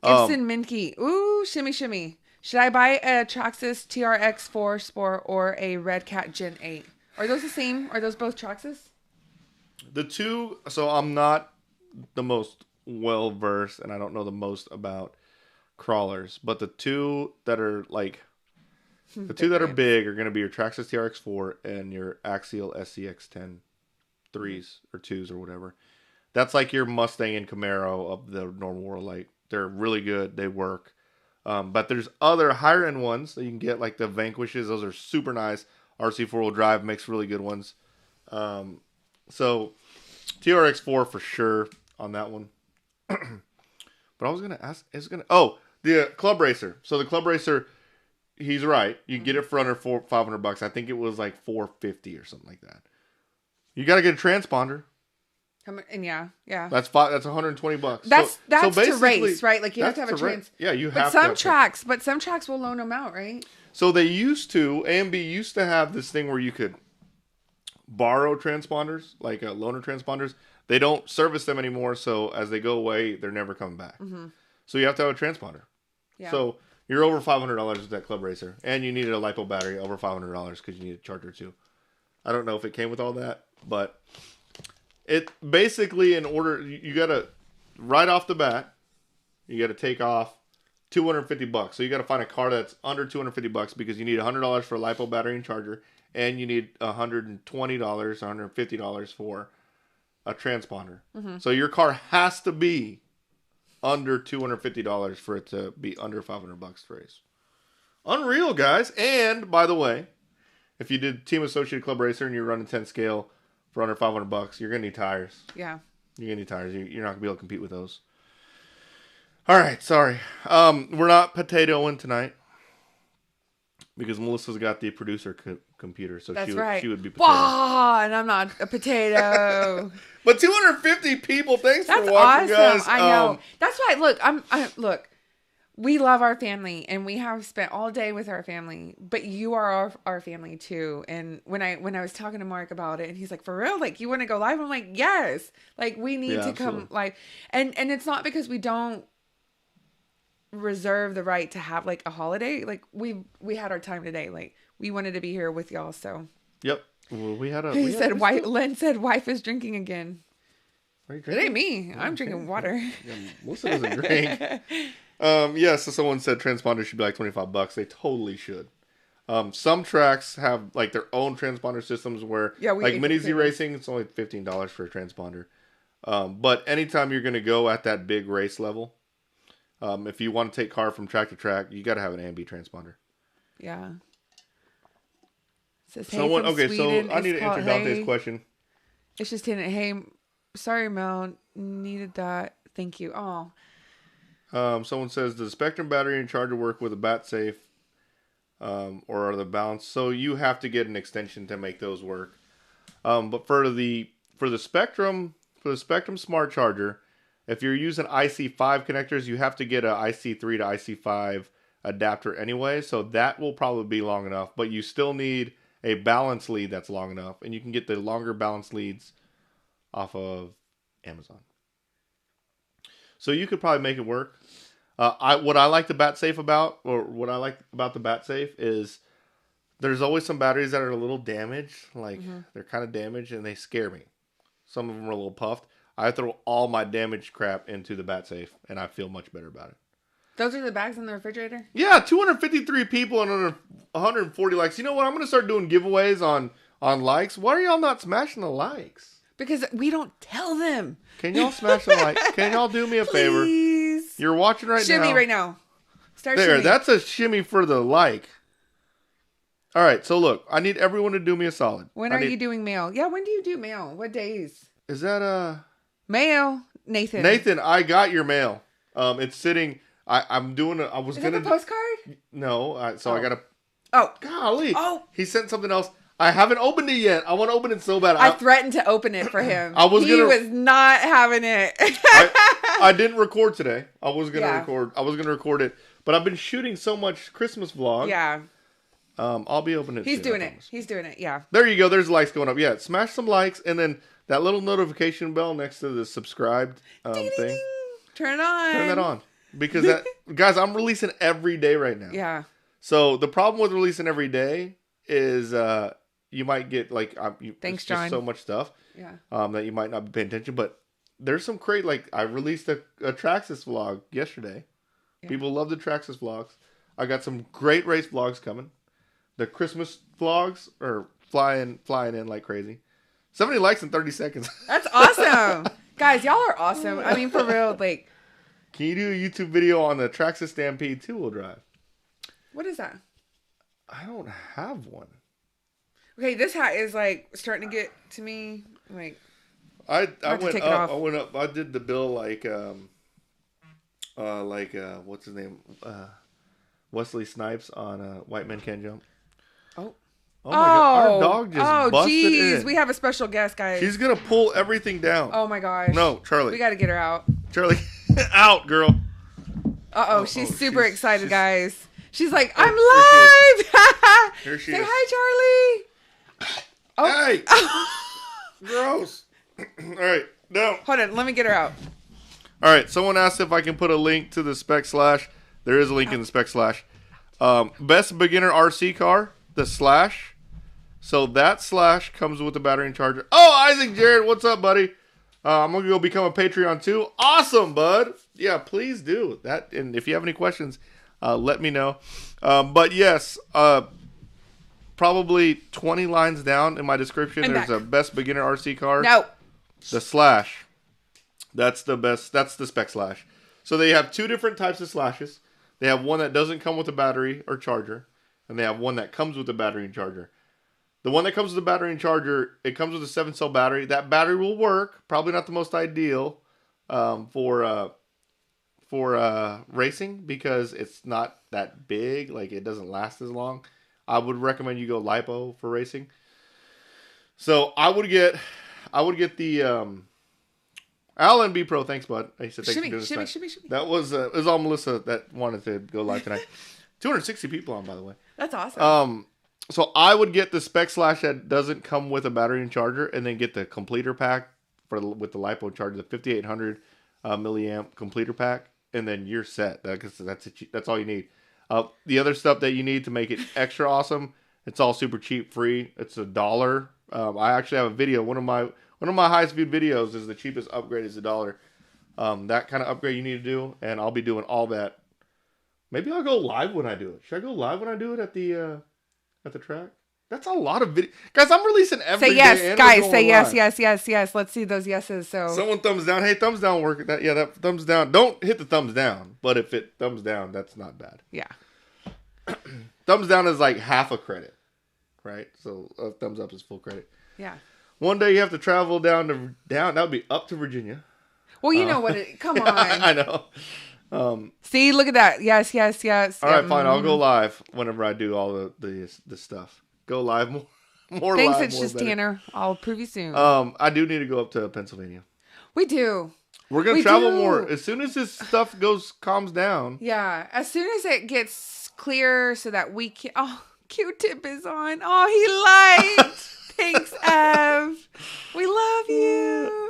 Gibson Minky. Ooh, shimmy, shimmy. Should I buy a Traxxas TRX 4 Sport or a Red Cat Gen 8? Are those the same? Are those both Traxxas? The two, so I'm not the most well-versed, and I don't know the most about crawlers, but the two that are like, the two that are big are going to be your Traxxas TRX 4 and your Axial SCX 10 3s or 2s or whatever. That's like your Mustang and Camaro of the normal world. Like, they're really good. They work. But there's other higher end ones that you can get, like the Vanquishes. Those are super nice. RC 4-wheel drive makes really good ones. So TRX 4 for sure on that one. But I was going to ask, the Club Racer. So the Club Racer, he's right. You can get it for under $500. I think it was like $450 or something like that. You got to get a transponder. And yeah. That's $120. That's so to race, right? Like you have to have a trans. Yeah, you have. But some tracks will loan them out, right? So they used to, AMB used to have this thing where you could borrow transponders, like loaner transponders. They don't service them anymore, so as they go away, they're never coming back. Mm-hmm. So you have to have a transponder. Yeah. So you're over $500 with that Club Racer, and you needed a Lipo battery over $500 because you need a charger too. I don't know if it came with all that, but it basically, in order, you gotta, right off the bat, you gotta take off $250. So you gotta find a car that's under $250 because you need $100 for a Lipo battery and charger, and you need $120, $150 for a transponder. Mm-hmm. So your car has to be under $250 for it to be under $500 to race. Unreal, guys. And by the way, if you did Team Associated Club Racer and you're running 10 scale for under $500, you're gonna need tires. Yeah, you're gonna need tires. You're not gonna be able to compete with those. All right, sorry. We're not potatoing tonight because Melissa's got the producer computer, so she would be potato. Wow, and I'm not a potato. But 250 people. Thanks That's for watching, awesome. guys. I know. That's why. Look. We love our family, and we have spent all day with our family. But you are our family too. And when I was talking to Mark about it, and he's like, "For real? Like, you want to go live?" I'm like, "Yes. Like, we need to come live." And it's not because we don't reserve the right to have like a holiday. Like we had our time today. Like we wanted to be here with y'all. So. Yep. Well, we had a. Len said, "Wife is drinking again." It ain't me. I'm drinking water. Yeah, Melissa doesn't drink. So someone said transponders should be like $25. They totally should. Some tracks have like their own transponder systems where like Mini Z Racing, it's only $15 for a transponder. But anytime you're going to go at that big race level, if you want to take car from track to track, you got to have an AMB transponder. Yeah. Says, hey, Someone, from okay, Sweden. so I need to answer Dante's hey. question. It's just in it. Hey, sorry, Mel. Needed that. Thank you. Oh. Someone says, does the Spectrum battery and charger work with a bat safe, or are they balanced? So you have to get an extension to make those work. But for the Spectrum Smart Charger, if you're using IC5 connectors, you have to get a IC3 to IC5 adapter anyway. So that will probably be long enough. But you still need a balance lead that's long enough, and you can get the longer balance leads off of Amazon. So you could probably make it work. What I like the bat safe about, or what I like about the bat safe is there's always some batteries that are a little damaged, like they're kind of damaged and they scare me. Some of them are a little puffed. I throw all my damaged crap into the bat safe and I feel much better about it. Those are the bags in the refrigerator? Yeah, 253 people and under 140 likes. You know what? I'm going to start doing giveaways on likes. Why are y'all not smashing the likes? Because we don't tell them. Can y'all smash the like? Can y'all do me a favor? Please. You're watching right now. Shimmy right now. Start there, shimmy. That's a shimmy for the like. All right, so look, I need everyone to do me a solid. When are you doing mail? Yeah, when do you do mail? What days? Is that mail? Nathan. Nathan, I got your mail. It's sitting. I'm doing. I was Is gonna. Is that the postcard? No, I gotta. Oh, golly! Oh, he sent something else. I haven't opened it yet. I want to open it so bad. I threatened to open it for him. He was not having it. I didn't record today. I was gonna record it, but I've been shooting so much Christmas vlog. Yeah. I'll be opening it. He's doing it. Yeah. There you go. There's likes going up. Yeah. Smash some likes, and then that little notification bell next to the subscribed thing. Ding. Turn it on. Turn that on, because guys, I'm releasing every day right now. Yeah. So the problem with releasing every day is you might get Thanks, John. Just so much stuff. Yeah. That you might not be paying attention, but there's some great, I released a Traxxas vlog yesterday. Yeah. People love the Traxxas vlogs. I got some great race vlogs coming. The Christmas vlogs are flying in like crazy. 70 likes in 30 seconds. That's awesome. Guys, y'all are awesome. I mean, for real, Can you do a YouTube video on the Traxxas Stampede 2-wheel drive? What is that? I don't have one. Okay, this hat is starting to get to me. I went up. I did the bill what's his name? Wesley Snipes on White Men Can't Jump. Oh my God. Our dog just busted in. We have a special guest, guys. She's going to pull everything down. Oh my gosh. No, Charlie. We got to get her out. Charlie, out, girl. She's super excited, guys. She's like, I'm live. Here she Say is. hi, Charlie. Hey. Gross. All right. No. Hold on. Let me get her out. All right. Someone asked if I can put a link to the Spec Slash. There is a link in the Spec Slash. Best beginner RC car, the Slash. So that Slash comes with the battery and charger. Oh, Isaac Jared, what's up, buddy? I'm going to go become a Patreon too. Awesome, bud. Yeah, please do that. And if you have any questions, let me know. But yes, probably 20 lines down in my description, there's a best beginner RC car. No. The Slash. That's the best. That's the Spec Slash. So they have two different types of Slashes. They have one that doesn't come with a battery or charger, and they have one that comes with a battery and charger. The one that comes with the battery and charger, it comes with a 7-cell battery. That battery will work. Probably not the most ideal for racing because it's not that big. It doesn't last as long. I would recommend you go Lipo for racing. So I would get the Alan B Pro. Thanks, bud. He said thanks for doing this tonight. That was it was all Melissa that wanted to go live tonight. 260 people on, by the way. That's awesome. So I would get the Spec Slash that doesn't come with a battery and charger, and then get the completer pack with the Lipo charger, the 5800 milliamp completer pack, and then you're set. That's all you need. The other stuff that you need to make it extra awesome, it's all super cheap, free. It's $1. I actually have a video. One of my highest viewed videos is the cheapest upgrade is $1. That kind of upgrade you need to do, and I'll be doing all that. Maybe I'll go live when I do it. Should I go live when I do it at the track? That's a lot of video. Guys, I'm releasing every day. Say yes, guys. Say yes. Let's see those yeses. So someone thumbs down. Hey, thumbs down work. That thumbs down. Don't hit the thumbs down. But if it thumbs down, that's not bad. Yeah. Thumbs down is like half a credit. right? So a thumbs up is full credit. Yeah. One day you have to travel down. That would be up to Virginia. Well, you know what? Come on. I know. See, look at that. Yes. All right, fine. I'll go live whenever I do all the stuff. Go live more. Thanks, live, it's more just better. Tanner. I'll prove you soon. I do need to go up to Pennsylvania. We do. We're gonna travel more as soon as this stuff calms down. Yeah, as soon as it gets clear, so that we can. Oh, Q-Tip is on. Oh, he liked. Thanks, Ev. We love you.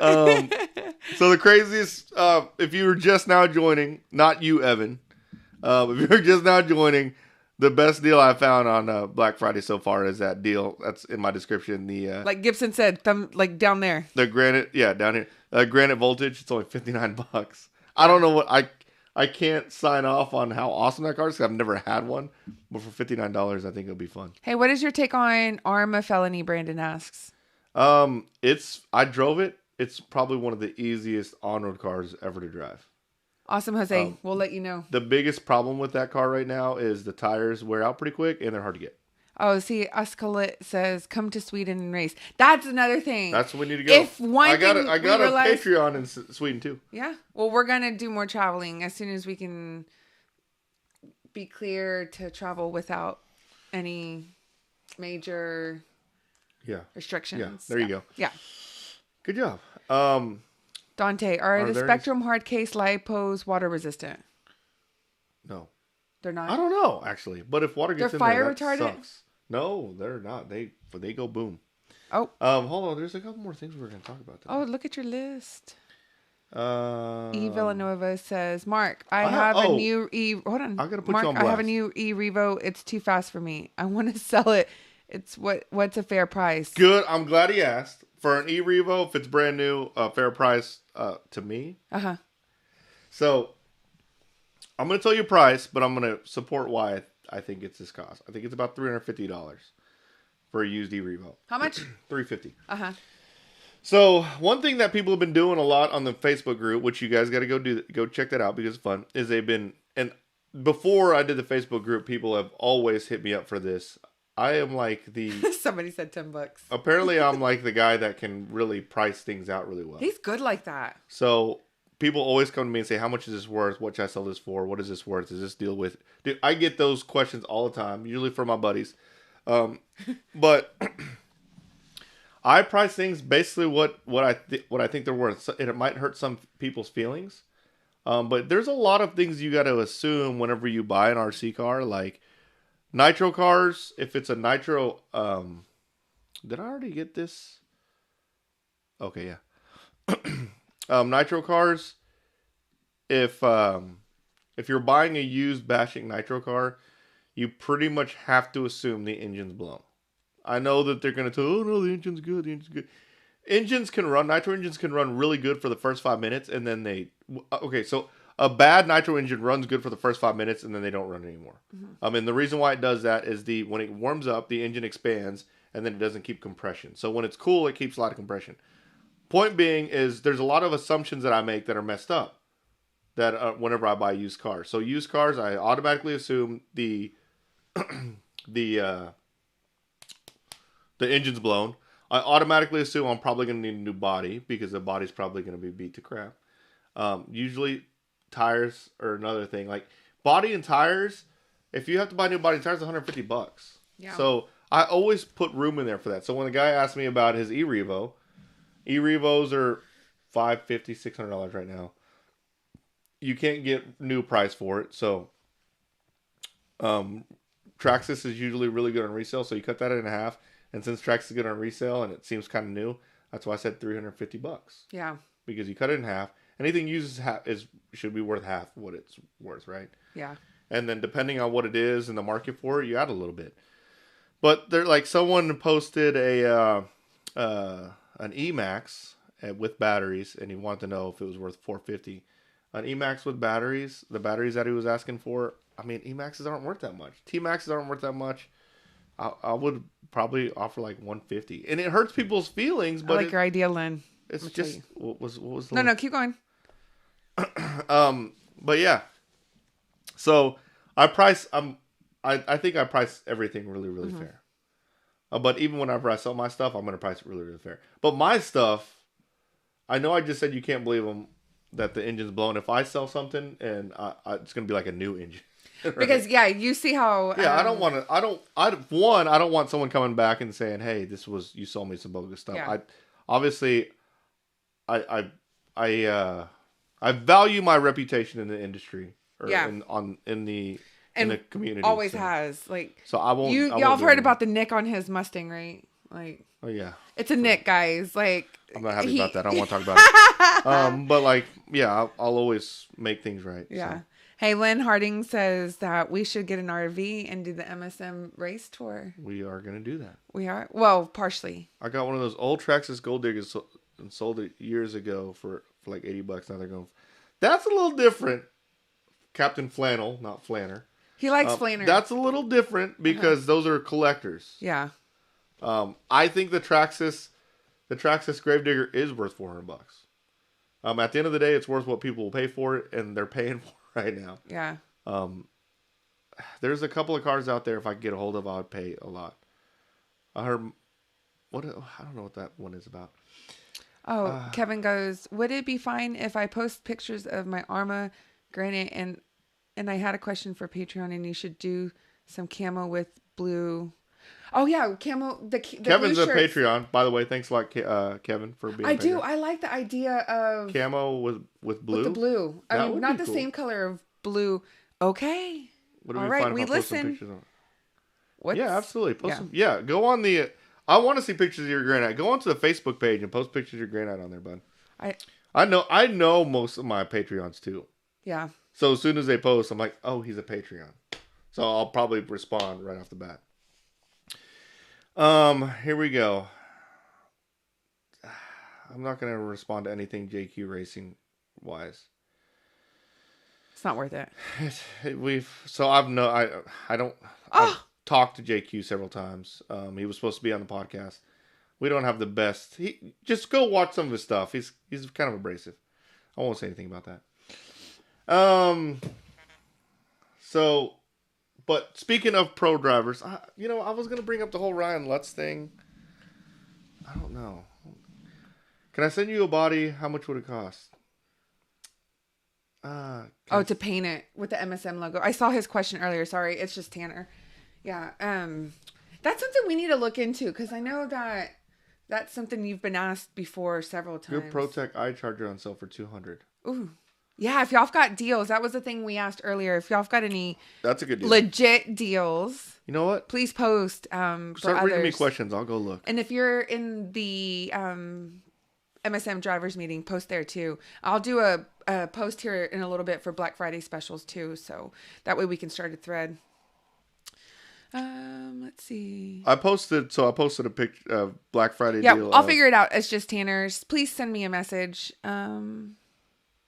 So the craziest, if you were just now joining, not you, Evan, if you're just now joining, the best deal I found on Black Friday so far is that deal that's in my description. The like Gibson said, down there. The Granite, down here. Granite Voltage. It's only $59. I don't know what I can't sign off on how awesome that car is because I've never had one. But for $59, I think it'll be fun. Hey, what is your take on Arrma felony? Brandon asks. I drove it. It's probably one of the easiest on-road cars ever to drive. Awesome, Jose. We'll let you know. The biggest problem with that car right now is the tires wear out pretty quick and they're hard to get. Oh, see, Uscalit says, come to Sweden and race. That's another thing. That's when we need to go. If one I got a realize, Patreon in Sweden too. Yeah. Well, we're going to do more traveling as soon as we can be clear to travel without any major restrictions. Yeah, there you go. Yeah. Good job. Dante, are the Spectrum hard case Lipos water resistant? No. They're not? I don't know, actually. But if water gets they're in fire there, that retardant? sucks. No, they're not. They go boom. Oh. Hold on. There's a couple more things we're going to talk about today. Oh, look at your list. E Villanova says, Mark, I have a new hold on. I gotta put Mark, you on blast. I have a new Revo. It's too fast for me. I want to sell it. It's what's a fair price? Good. I'm glad he asked. For an e-Revo, if it's brand new, fair price to me. Uh-huh. So I'm going to tell you a price, but I'm going to support why I think it's this cost. I think it's about $350 for a used e-Revo. How much? $350. Uh-huh. So one thing that people have been doing a lot on the Facebook group, which you guys got to go check that out because it's fun, is they've been, and before I did the Facebook group, people have always hit me up for this. I am like the... Somebody said $10. Apparently, I'm like the guy that can really price things out really well. He's good like that. So people always come to me and say, how much is this worth? What should I sell this for? What is this worth? Is this deal with... Dude, I get those questions all the time, usually from my buddies. But I price things basically what I think they're worth. And it might hurt some people's feelings. But there's a lot of things you got to assume whenever you buy an RC car, like... Nitro cars, if it's a nitro, did I already get this? Okay, yeah. Nitro cars, if you're buying a used bashing nitro car, you pretty much have to assume the engine's blown. I know that they're going to tell, oh no, the engine's good, nitro engines can run really good for the first 5 minutes, and then so a bad nitro engine runs good for the first 5 minutes, and then they don't run anymore. Mm-hmm. And the reason why it does that is when it warms up, the engine expands, and then it doesn't keep compression. So when it's cool, it keeps a lot of compression. Point being is there's a lot of assumptions that I make that are messed up that whenever I buy used cars. So used cars, I automatically assume the engine's blown. I automatically assume I'm probably going to need a new body because the body's probably going to be beat to crap. Usually tires are another thing. Like body and tires, if you have to buy new body and tires, $150. Yeah. So I always put room in there for that. So when the guy asked me about his e-Revo, e-Revos are $550, $600 right now. You can't get new price for it. So Traxxas is usually really good on resale. So you cut that in half. And since Traxxas is good on resale and it seems kind of new, that's why I said $350. Yeah. Because you cut it in half. Anything used should be worth half what it's worth, right? Yeah. And then depending on what it is in the market for it, you add a little bit. But they're like someone posted an E-Max with batteries, and he wanted to know if it was worth $450. An E-Max with batteries, the batteries that he was asking for, I mean, E-Maxes aren't worth that much. T-Maxes aren't worth that much. I would probably offer like $150, and it hurts people's feelings. But I like your idea, Lynn. It's just what was the no, keep going. But yeah, so I think I price everything really, really fair. But even whenever I sell my stuff, I'm going to price it really, really fair. But my stuff, I know I just said you can't believe them that the engine's blown. If I sell something and it's going to be like a new engine. Right? Because you see how I don't want to. I don't want someone coming back and saying, "Hey, you sold me some bogus stuff." Yeah. I value my reputation in the industry or Yeah. in the community. Always has like. So I won't. Y'all have heard about the nick on his Mustang, right? Like. Oh yeah. It's a nick, guys. Like. I'm not happy about that. I don't want to talk about it. But like, yeah, I'll always make things right. Yeah. So. Hey, Lynn Harding says that we should get an RV and do the MSM race tour. We are going to do that. We are? Well, partially. I got one of those old Traxxas Gold Diggers and sold it years ago for like $80. Now they're going, that's a little different. Captain Flannel, not Flanner. He likes Flanner. That's a little different because those are collectors. Yeah. I think the Traxxas Gravedigger is worth $400. At the end of the day, it's worth what people will pay for it, and they're paying for it right now. Yeah. There's a couple of cars out there. If I could get a hold of, I would pay a lot. I heard I don't know what that one is about. Oh, Kevin goes, would it be fine if I post pictures of my Arrma Granite and I had a question for Patreon and you should do some camo with blue. Oh yeah, camo. The Kevin's blue a shirts. Patreon, by the way. Thanks a lot, Kevin, for being. I do. I like the idea of camo with blue. With the blue. I mean, not the cool. same color of blue. Okay. Would it All be right, fine if we I post some listen. pictures of it? What's, Yeah, absolutely. Post some. Yeah, go on the. I want to see pictures of your Granite. Go onto the Facebook page and post pictures of your Granite on there, bud. I know most of my Patreons too. Yeah. So as soon as they post, I'm like, oh, he's a Patreon. So I'll probably respond right off the bat. Here we go. I'm not going to respond to anything JQ Racing wise. It's not worth it. I've talked to JQ several times. He was supposed to be on the podcast. We don't have the best. Just go watch some of his stuff. He's kind of abrasive. I won't say anything about that. But speaking of pro drivers, I was going to bring up the whole Ryan Lutz thing. I don't know. Can I send you a body? How much would it cost? To paint it with the MSM logo. I saw his question earlier. Sorry, it's just Tanner. Yeah. That's something we need to look into because I know that's something you've been asked before several times. Your ProTech eye charger on sale for $200. Ooh. Yeah, if y'all have got deals, that was the thing we asked earlier. If y'all have got any that's a good deal. Legit deals, you know what? Please post. Start reading me questions. I'll go look. And if you're in the MSM drivers meeting, post there too. I'll do a post here in a little bit for Black Friday specials too, so that way we can start a thread. Let's see. I posted a picture of Black Friday deal. Yeah, I'll figure it out. It's just Tanner's. Please send me a message.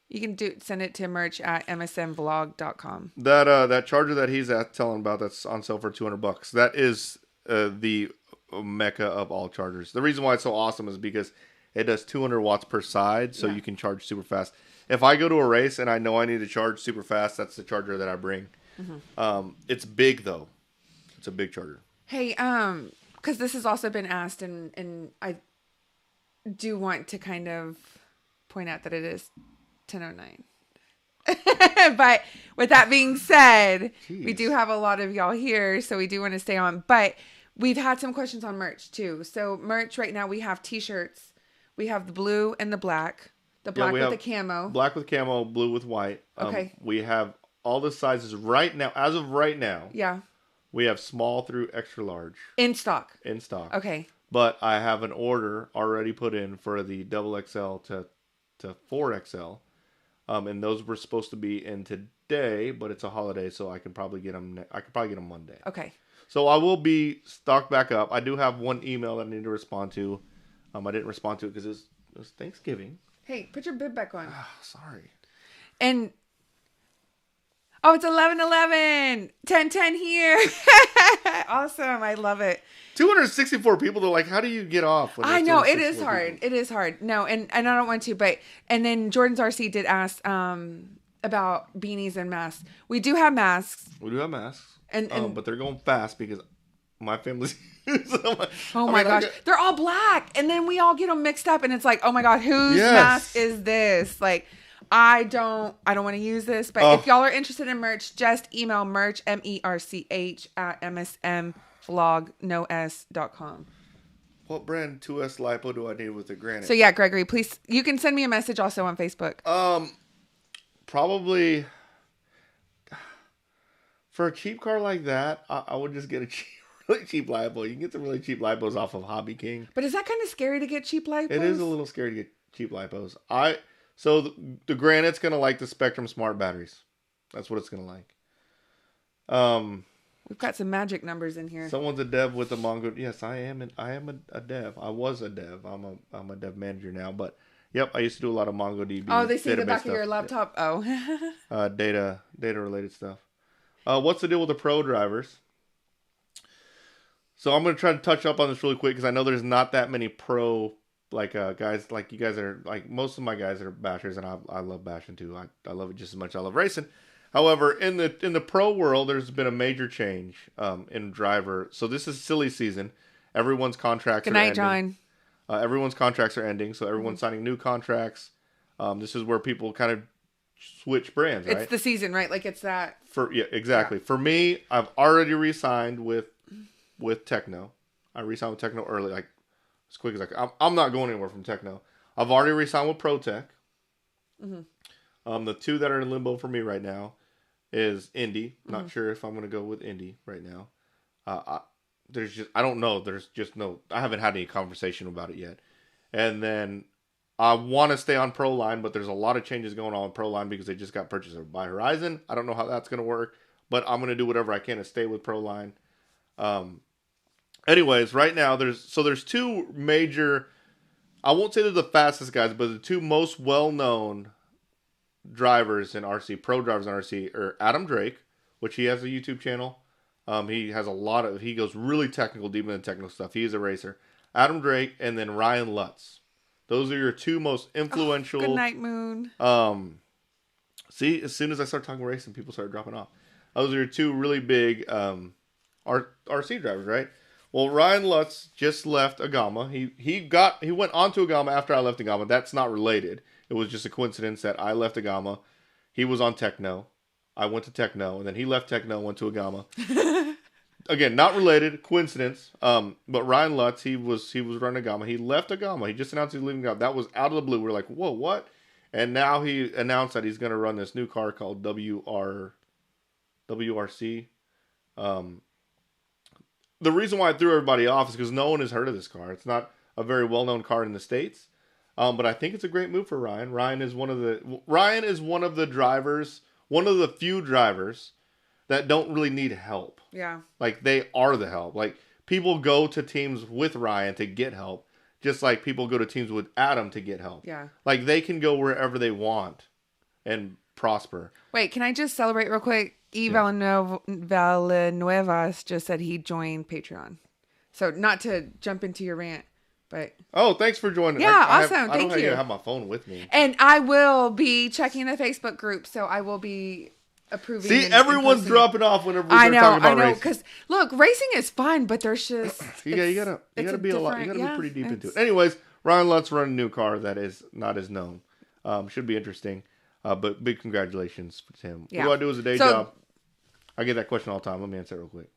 You can send it to merch@msmvlog.com. That charger that he's telling about that's on sale for $200. That is the mecca of all chargers. The reason why it's so awesome is because it does 200 watts per side, so you can charge super fast. If I go to a race and I know I need to charge super fast, that's the charger that I bring. Mm-hmm. It's big though. It's a big charger. Hey, because this has also been asked, and I do want to kind of point out that it is 10:09. But with that being said, we do have a lot of y'all here, so we do want to stay on. But we've had some questions on merch too. So merch right now, we have t-shirts. We have the blue and the black. The black with the camo. Black with camo, blue with white. Okay. We have all the sizes right now. As of right now. Yeah. We have small through extra large. In stock. Okay. But I have an order already put in for the double XL to 4XL. And those were supposed to be in today, but it's a holiday, so I can probably get them. I could probably get them Monday. Okay. So I will be stocked back up. I do have one email that I need to respond to. I didn't respond to it because it was Thanksgiving. Hey, put your bib back on. Sorry. And it's 11:11. 10:10 here. Awesome. I love it. 264 people. They're like, how do you get off? I know it is hard. People? It is hard. No, and I don't want to, and then Jordan's RC did ask about beanies and masks. We do have masks. And but they're going fast because my family's. Oh my gosh, they're all black, and then we all get them mixed up, and it's like, oh my god, whose mask is this? Like, I don't want to use this, but if y'all are interested in merch, just email merch MERCH at msmvlognos.com. What brand 2S Lipo do I need with the Granite? So yeah, Gregory, please, you can send me a message also on Facebook. Probably for a cheap car like that, I would just get a really cheap Lipo. You can get some really cheap Lipos off of Hobby King. But is that kind of scary to get cheap Lipos? It is a little scary to get cheap Lipos. So the Granite's gonna like the Spectrum Smart batteries. That's what it's gonna like. We've got some magic numbers in here. Someone's a dev with a Mongo. Yes, I am a dev. I was a dev. I'm a dev manager now. But yep, I used to do a lot of MongoDB. Oh, they see the back of your laptop. Oh, data related stuff. What's the deal with the pro drivers? So I'm gonna try to touch up on this really quick because I know there's not that many pro guys like you guys are like most of my guys are bashers, and I love bashing too. I love it just as much as I love racing. However, in the pro world, there's been a major change in driver. So this is silly season. Everyone's contracts are ending. Good night, John. Everyone's contracts are ending, so everyone's signing new contracts. This is where people kind of switch brands, right? It's the season, right? Like it's that. Exactly. Yeah. For me, I've already re-signed with Techno. I re-signed with Techno early, like as quick as I can. I'm not going anywhere from Techno. I've already re-signed with ProTech. Mm-hmm. The two that are in limbo for me right now is Indy. Not sure if I'm going to go with Indy right now. I don't know. There's just no. I haven't had any conversation about it yet. And then I want to stay on Proline, but there's a lot of changes going on with Proline because they just got purchased by Horizon. I don't know how that's going to work, but I'm going to do whatever I can to stay with Proline. Anyways, right now there's two major. I won't say they're the fastest guys, but the two most well-known drivers in RC, pro drivers in RC, are Adam Drake, which he has a YouTube channel. He has he goes really technical, deep into technical stuff. He is a racer. Adam Drake, and then Ryan Lutz. Those are your two most influential. Good night, Moon. See, as soon as I start talking racing, people start dropping off. Those are your two really big RC drivers, right? Well, Ryan Lutz just left Arrma. He went on to Arrma after I left Arrma. That's not related. It was just a coincidence that I left Arrma. He was on Techno. I went to Techno, and then he left Techno, went to Arrma. Again, not related, coincidence. But Ryan Lutz, he was running Arrma. He left Arrma. He just announced he's leaving Arrma. That was out of the blue. We're like, whoa, what? And now he announced that he's going to run this new car called WRC. The reason why I threw everybody off is because no one has heard of this car. It's not a very well-known car in the States. But I think it's a great move for Ryan. Ryan is one of the drivers, one of the few drivers that don't really need help. Yeah. Like, they are the help. Like, people go to teams with Ryan to get help, just like people go to teams with Adam to get help. Yeah. Like, they can go wherever they want and prosper. Wait, can I just celebrate real quick? Villanuevas just said he joined Patreon. So, not to jump into your rant, but... Oh, thanks for joining. Yeah, awesome. I Thank you. I don't have my phone with me. And I will be checking the Facebook group, so I will be approving. See, everyone's dropping off whenever we start talking about racing. Because look, racing is fun, but there's just you gotta be a lot. You gotta be pretty deep into it. Anyways, Ryan Lutz running a new car that is not as known. Should be interesting. But big congratulations to him. Yeah. What do I do as a day job? I get that question all the time. Let me answer it real quick.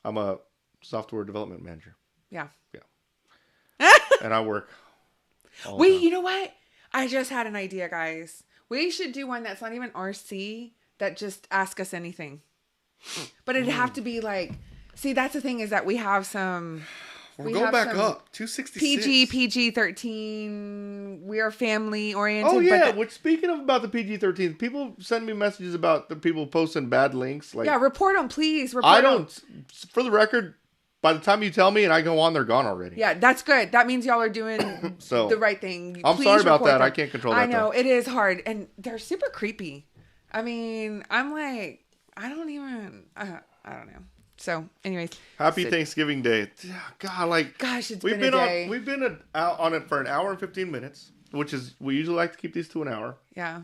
I'm a software development manager. Yeah. And I work. Wait, you know what? I just had an idea, guys. We should do one that's not even RC, that just ask us anything. But it'd have to be like, see, that's the thing is that we have some. We'll go back up. 266. PG-13. We are family oriented. Oh, yeah. Which, speaking of about the PG-13, people send me messages about the people posting bad links. Like, yeah, report them, please. For the record, by the time you tell me and I go on, they're gone already. Yeah, that's good. That means y'all are doing the right thing. I'm sorry about that. I can't control that. I know. It is hard. And they're super creepy. I mean, I'm like, I don't know. So, anyways. Happy Thanksgiving Day. God, gosh, we've been a day. We've been out on it for an hour and 15 minutes, which is, we usually like to keep these to an hour. Yeah.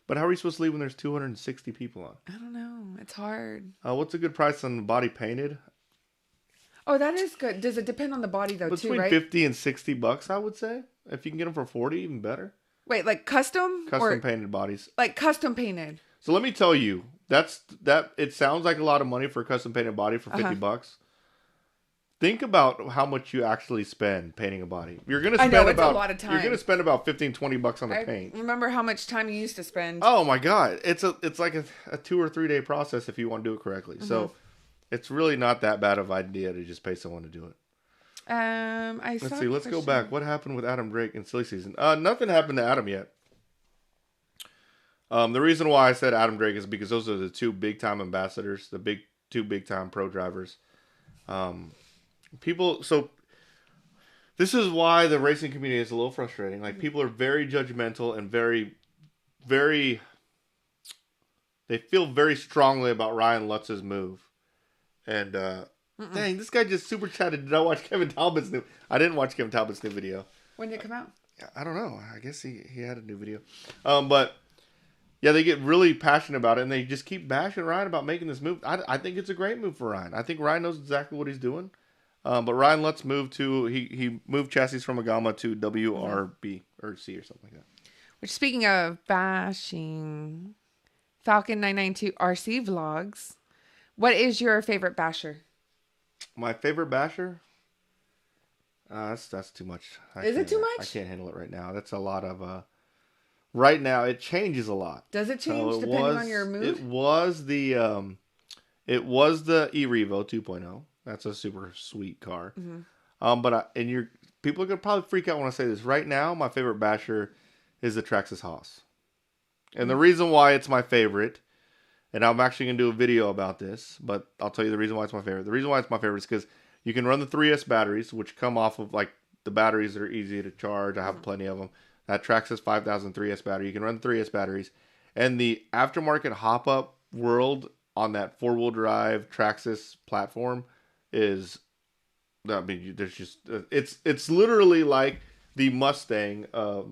But how are we supposed to leave when there's 260 people on? I don't know. It's hard. What's a good price on the body painted? Oh, that is good. Does it depend on the body though, Between too, right? $50 and $60, I would say. If you can get them for 40, even better. Wait, like custom? Custom painted bodies. Like custom painted. So let me tell you, it sounds like a lot of money for a custom painted body for $50. Think about how much you actually spend painting a body. You're gonna spend it's a lot of time. You're gonna spend about $15-$20 on the paint. Remember how much time you used to spend? Oh my god, it's like a 2 or 3 day process if you want to do it correctly. So it's really not that bad of an idea to just pay someone to do it. Let's see. Let's go back. What happened with Adam Drake in silly season? Nothing happened to Adam yet. The reason why I said Adam Drake is because those are the two big time ambassadors, two big time pro drivers. So this is why the racing community is a little frustrating. Like, people are very judgmental and very, very, they feel very strongly about Ryan Lutz's move. And, dang, this guy just super chatted. Did I watch Kevin Talbot's new? I didn't watch Kevin Talbot's new video. When did it come out? I don't know. I guess he had a new video. But yeah, they get really passionate about it, and they just keep bashing Ryan about making this move. I think it's a great move for Ryan. I think Ryan knows exactly what he's doing. But Ryan Lutz moved he moved chassis from a Gamma to WRB or C or something like that. Which, speaking of bashing, Falcon 992 RC vlogs. What is your favorite basher? My favorite basher? That's too much. Is it too much? I can't handle it right now. That's a lot of. Right now, it changes a lot. Does it change depending on your mood? It was the E-Revo 2.0. That's a super sweet car. People are gonna probably freak out when I say this. Right now, my favorite basher is the Traxxas Haas, and the reason why it's my favorite, and I'm actually gonna do a video about this, but I'll tell you the reason why it's my favorite. The reason why it's my favorite is because you can run the 3S batteries, which come off of like the batteries that are easy to charge. I have plenty of them. That Traxxas 5000 3S battery, you can run the 3S batteries, and the aftermarket hop-up world on that 4-wheel drive Traxxas platform is, I mean, there's just it's literally like the Mustang of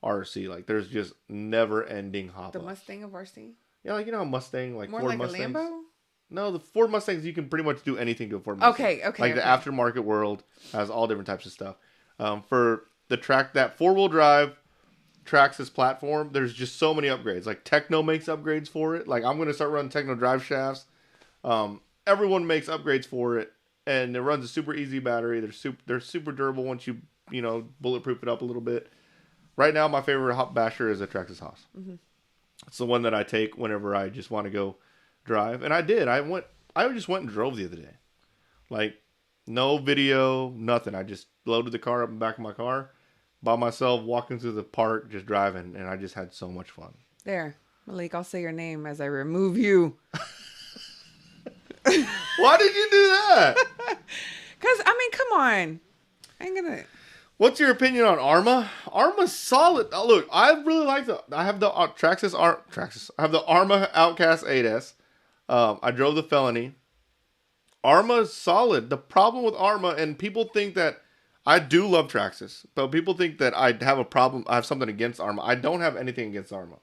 RC. Like, there's just never-ending hop-ups. The Mustang of RC? Yeah, like, you know, Mustang, like more Ford like Mustangs. A Lambo? No, the Ford Mustangs, you can pretty much do anything to a Ford Mustang. Okay. The aftermarket world has all different types of stuff. For that 4-wheel drive Traxxas platform, there's just so many upgrades. Like, Techno makes upgrades for it. Like, I'm going to start running Techno drive shafts. Everyone makes upgrades for it, and it runs a super easy battery. They're super durable once you bulletproof it up a little bit. Right now, my favorite hot basher is a Traxxas Haas. It's the one that I take whenever I just want to go drive, and I did. I just went and drove the other day. Like, no video, nothing. I just loaded the car up in the back of my car by myself, walking through the park, just driving, and I just had so much fun. There, Malik, I'll say your name as I remove you. Why did you do that? Because, I mean, come on. I ain't gonna... What's your opinion on Arrma? Arrma's solid. Look, I really like I have the Traxxas. I have the Arrma Outcast 8S. I drove the Felony. Arrma's solid. The problem with Arrma, and people think that I do love Traxxas, but people think that I have a problem. I have something against Arrma. I don't have anything against Arrma.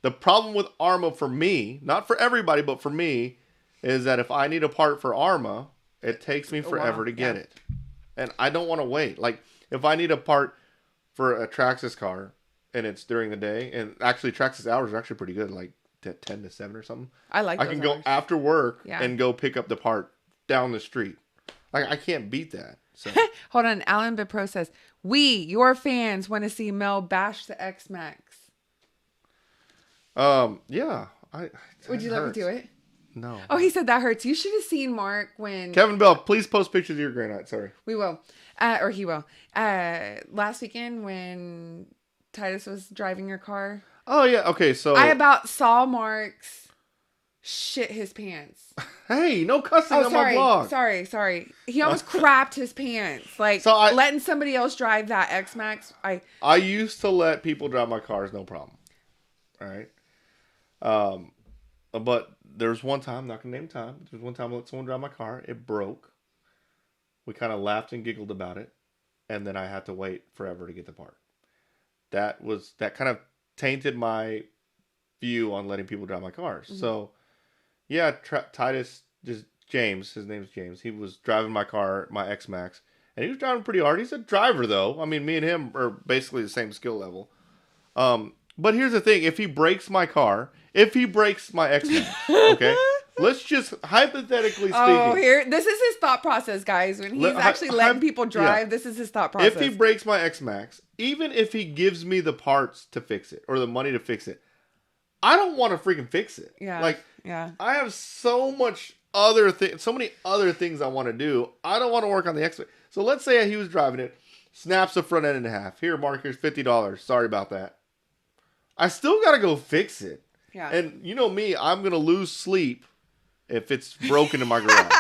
The problem with Arrma for me, not for everybody, but for me, is that if I need a part for Arrma, it takes me forever to get it. And I don't want to wait. Like, if I need a part for a Traxxas car, and it's during the day, and actually Traxxas hours are actually pretty good, like 10 to 7 or something. I can go after work and go pick up the part down the street. Like, I can't beat that. So. Hold on. Alan Bipro says, we, your fans, want to see Mel bash the X-Maxx. Yeah. Would you let me do it? No. Oh, he said that hurts. You should have seen Mark when... Kevin Bell, please post pictures of your Granite. Sorry. We will. Or he will. Last weekend when Titus was driving your car. Oh, yeah. Okay, so... I about saw Mark's shit his pants. Hey, no cussing on my blog. Sorry. He almost crapped his pants. Like, so letting somebody else drive that X-Maxx. I used to let people drive my cars, no problem. All right? But there's one time, I'm not going to name time. There's one time I let someone drive my car. It broke. We kind of laughed and giggled about it. And then I had to wait forever to get the part. That kind of tainted my view on letting people drive my cars. So, yeah, Titus just James. His name's James. He was driving my car, my X-Maxx, and he was driving pretty hard. He's a driver though. I mean, me and him are basically the same skill level. But here's the thing: if he breaks my car, if he breaks my X-Maxx, okay. Let's just hypothetically speaking. Oh, this is his thought process, guys. When he's actually letting people drive, this is his thought process. If he breaks my X-Maxx, even if he gives me the parts to fix it or the money to fix it, I don't want to freaking fix it. Yeah. Like, I have so many other things I want to do. I don't want to work on the X-Maxx. So let's say he was driving it, snaps the front end in half. Here, Mark, here's $50. Sorry about that. I still got to go fix it. Yeah. And you know me, I'm going to lose sleep if it's broken in my garage.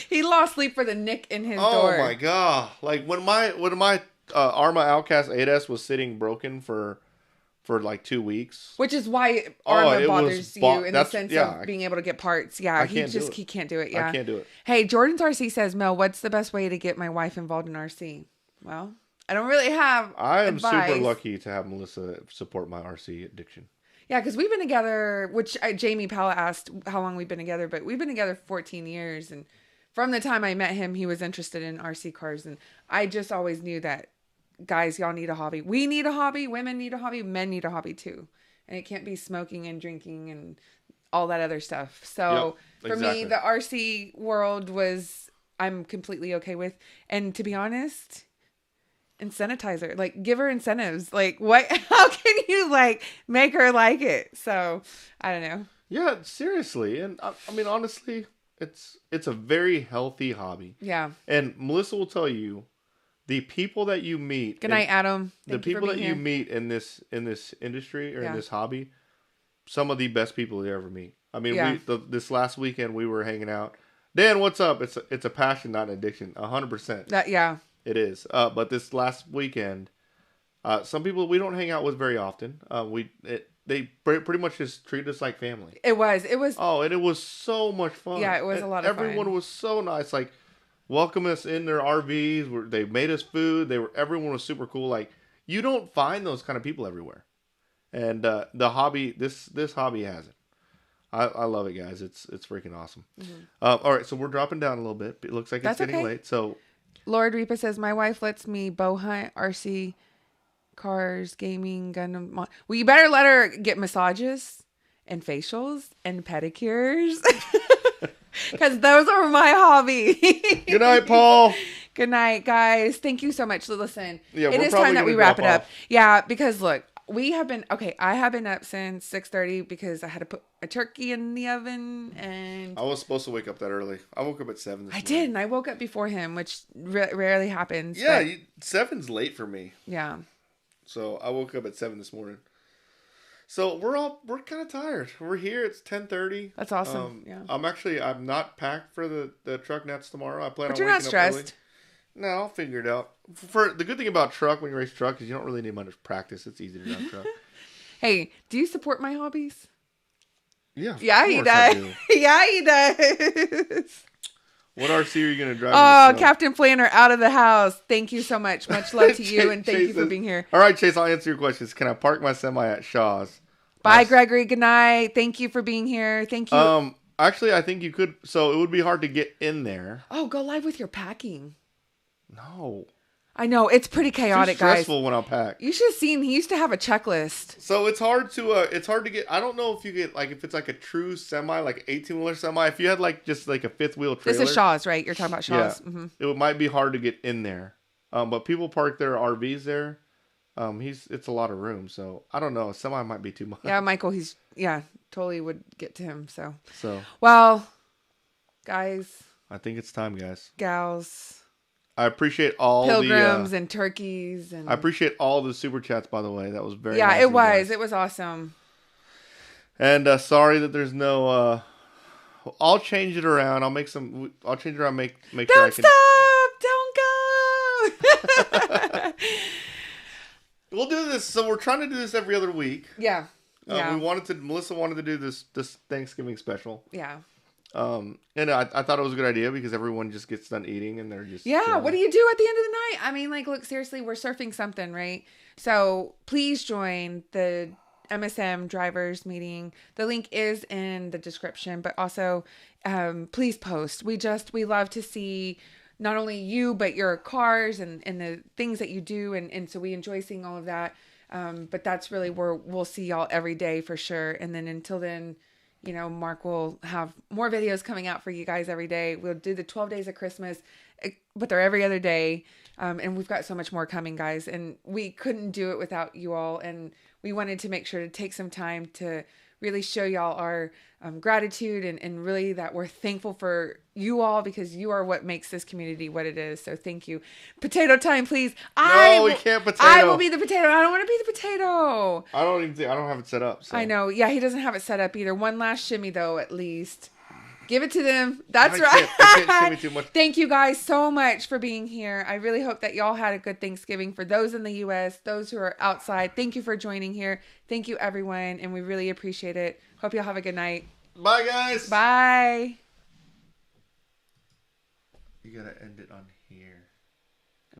He lost sleep for the nick in his door. Oh my god! Like when my Arrma Outcast 8S was sitting broken for like 2 weeks. Which is why Arrma bothers you in the sense of being able to get parts. Yeah, he can't do it. Yeah, I can't do it. Hey, Jordan's RC says, Mel, what's the best way to get my wife involved in RC? Well, I don't really have advice. Super lucky to have Melissa support my RC addiction. Yeah, because we've been together, which Jamie Powell asked how long we've been together, but we've been together 14 years. And from the time I met him, he was interested in RC cars. And I just always knew that, guys, y'all need a hobby. We need a hobby. Women need a hobby. Men need a hobby too. And it can't be smoking and drinking and all that other stuff. So for me, the RC world I'm completely okay with. And to be honest, incentivizer, like give her incentives. Like how can you like make her like it? So I don't know. Yeah, seriously. And I mean, honestly, it's a very healthy hobby. Yeah. And Melissa will tell you, the people that you meet. Good night, Adam. The people that you meet in this industry or in this hobby, some of the best people you ever meet. I mean, this last weekend we were hanging out. Dan, what's up? It's a passion, not an addiction. 100%. It is. But this last weekend, some people we don't hang out with very often. They pretty much just treat us like family. It was. Oh, and it was so much fun. Yeah, it was a lot of fun. Everyone was so nice. Like, welcome us in their RVs. They made us food. Everyone was super cool. Like, you don't find those kind of people everywhere. And the hobby, this hobby has it. I love it, guys. It's freaking awesome. Mm-hmm. All right, so we're dropping down a little bit. It looks like it's getting late. So, Lord Reaper says, my wife lets me bow hunt, RC, cars, gaming, gun. Well, you better let her get massages and facials and pedicures. Because those are my hobby. Good night, Paul. Good night, guys. Thank you so much. Listen, it is time that we wrap it up. Yeah, because look, I have been up since 6:30 because I had to put a turkey in the oven, and I was supposed to wake up that early. I woke up at 7 this morning. I did, and I woke up before him, which rarely happens. Yeah, 7's late for me. Yeah. So I woke up at 7 this morning. So we're kind of tired. We're here. It's 10:30. That's awesome. Yeah. I'm not packed for the truck nets tomorrow. I plan on waking up early. But you're not stressed. No, I'll figure it out. For the good thing about truck when you race truck is you don't really need much practice. It's easy to drive truck. Hey, do you support my hobbies? Yeah. Yeah, he does. Yeah, he does. What RC are you going to drive? Oh, Captain Flanner out of the house. Thank you so much. Much love to you, and thank you for being here. All right, Chase, I'll answer your questions. Can I park my semi at Shaw's? Bye, Gregory. Good night. Thank you for being here. Thank you. Actually, I think you could. So it would be hard to get in there. Oh, go live with your packing. No. I know. It's pretty chaotic, guys. It's stressful when I pack. You should have seen. He used to have a checklist. So it's hard to get. I don't know if you get, like, if it's like a true semi, like 18-wheeler semi. If you had like just like a fifth wheel trailer. This is Shaw's, right? You're talking about Shaw's. Yeah. Mm-hmm. It might be hard to get in there. But people park their RVs there. It's a lot of room. So I don't know. A semi might be too much. Yeah, Michael, totally would get to him. So well, guys. I think it's time, guys. Gals. I appreciate all pilgrims and turkeys, and I appreciate all the super chats. By the way, that was very nice. It was awesome. And sorry that there's no. I'll change it around. I'll change it around. Make sure I can. Don't go. We'll do this. So we're trying to do this every other week. Yeah. Melissa wanted to do this Thanksgiving special. Yeah. And I thought it was a good idea because everyone just gets done eating and they're just what do you do at the end of the night? I mean, like, look, seriously, we're surfing something, right? So please join the MSM drivers meeting. The link is in the description, but also please post. We love to see not only you, but your cars and the things that you do. And so we enjoy seeing all of that. But that's really where we'll see y'all every day for sure. And then until then, you know, Mark will have more videos coming out for you guys every day. We'll do the 12 days of Christmas, but they're every other day. And we've got so much more coming, guys. And we couldn't do it without you all. And we wanted to make sure to take some time to really show y'all our gratitude and really that we're thankful for you all because you are what makes this community what it is. So thank you. Potato time, please. We can't potato. I will be the potato. I don't want to be the potato. I don't have it set up. So. I know. Yeah, he doesn't have it set up either. One last shimmy though, at least. Give it to them. That's right. I can't shimmy too much. Thank you guys so much for being here. I really hope that y'all had a good Thanksgiving. For those in the U.S., those who are outside, thank you for joining here. Thank you, everyone, and we really appreciate it. Hope y'all have a good night. Bye, guys. Bye. You gotta end it on here.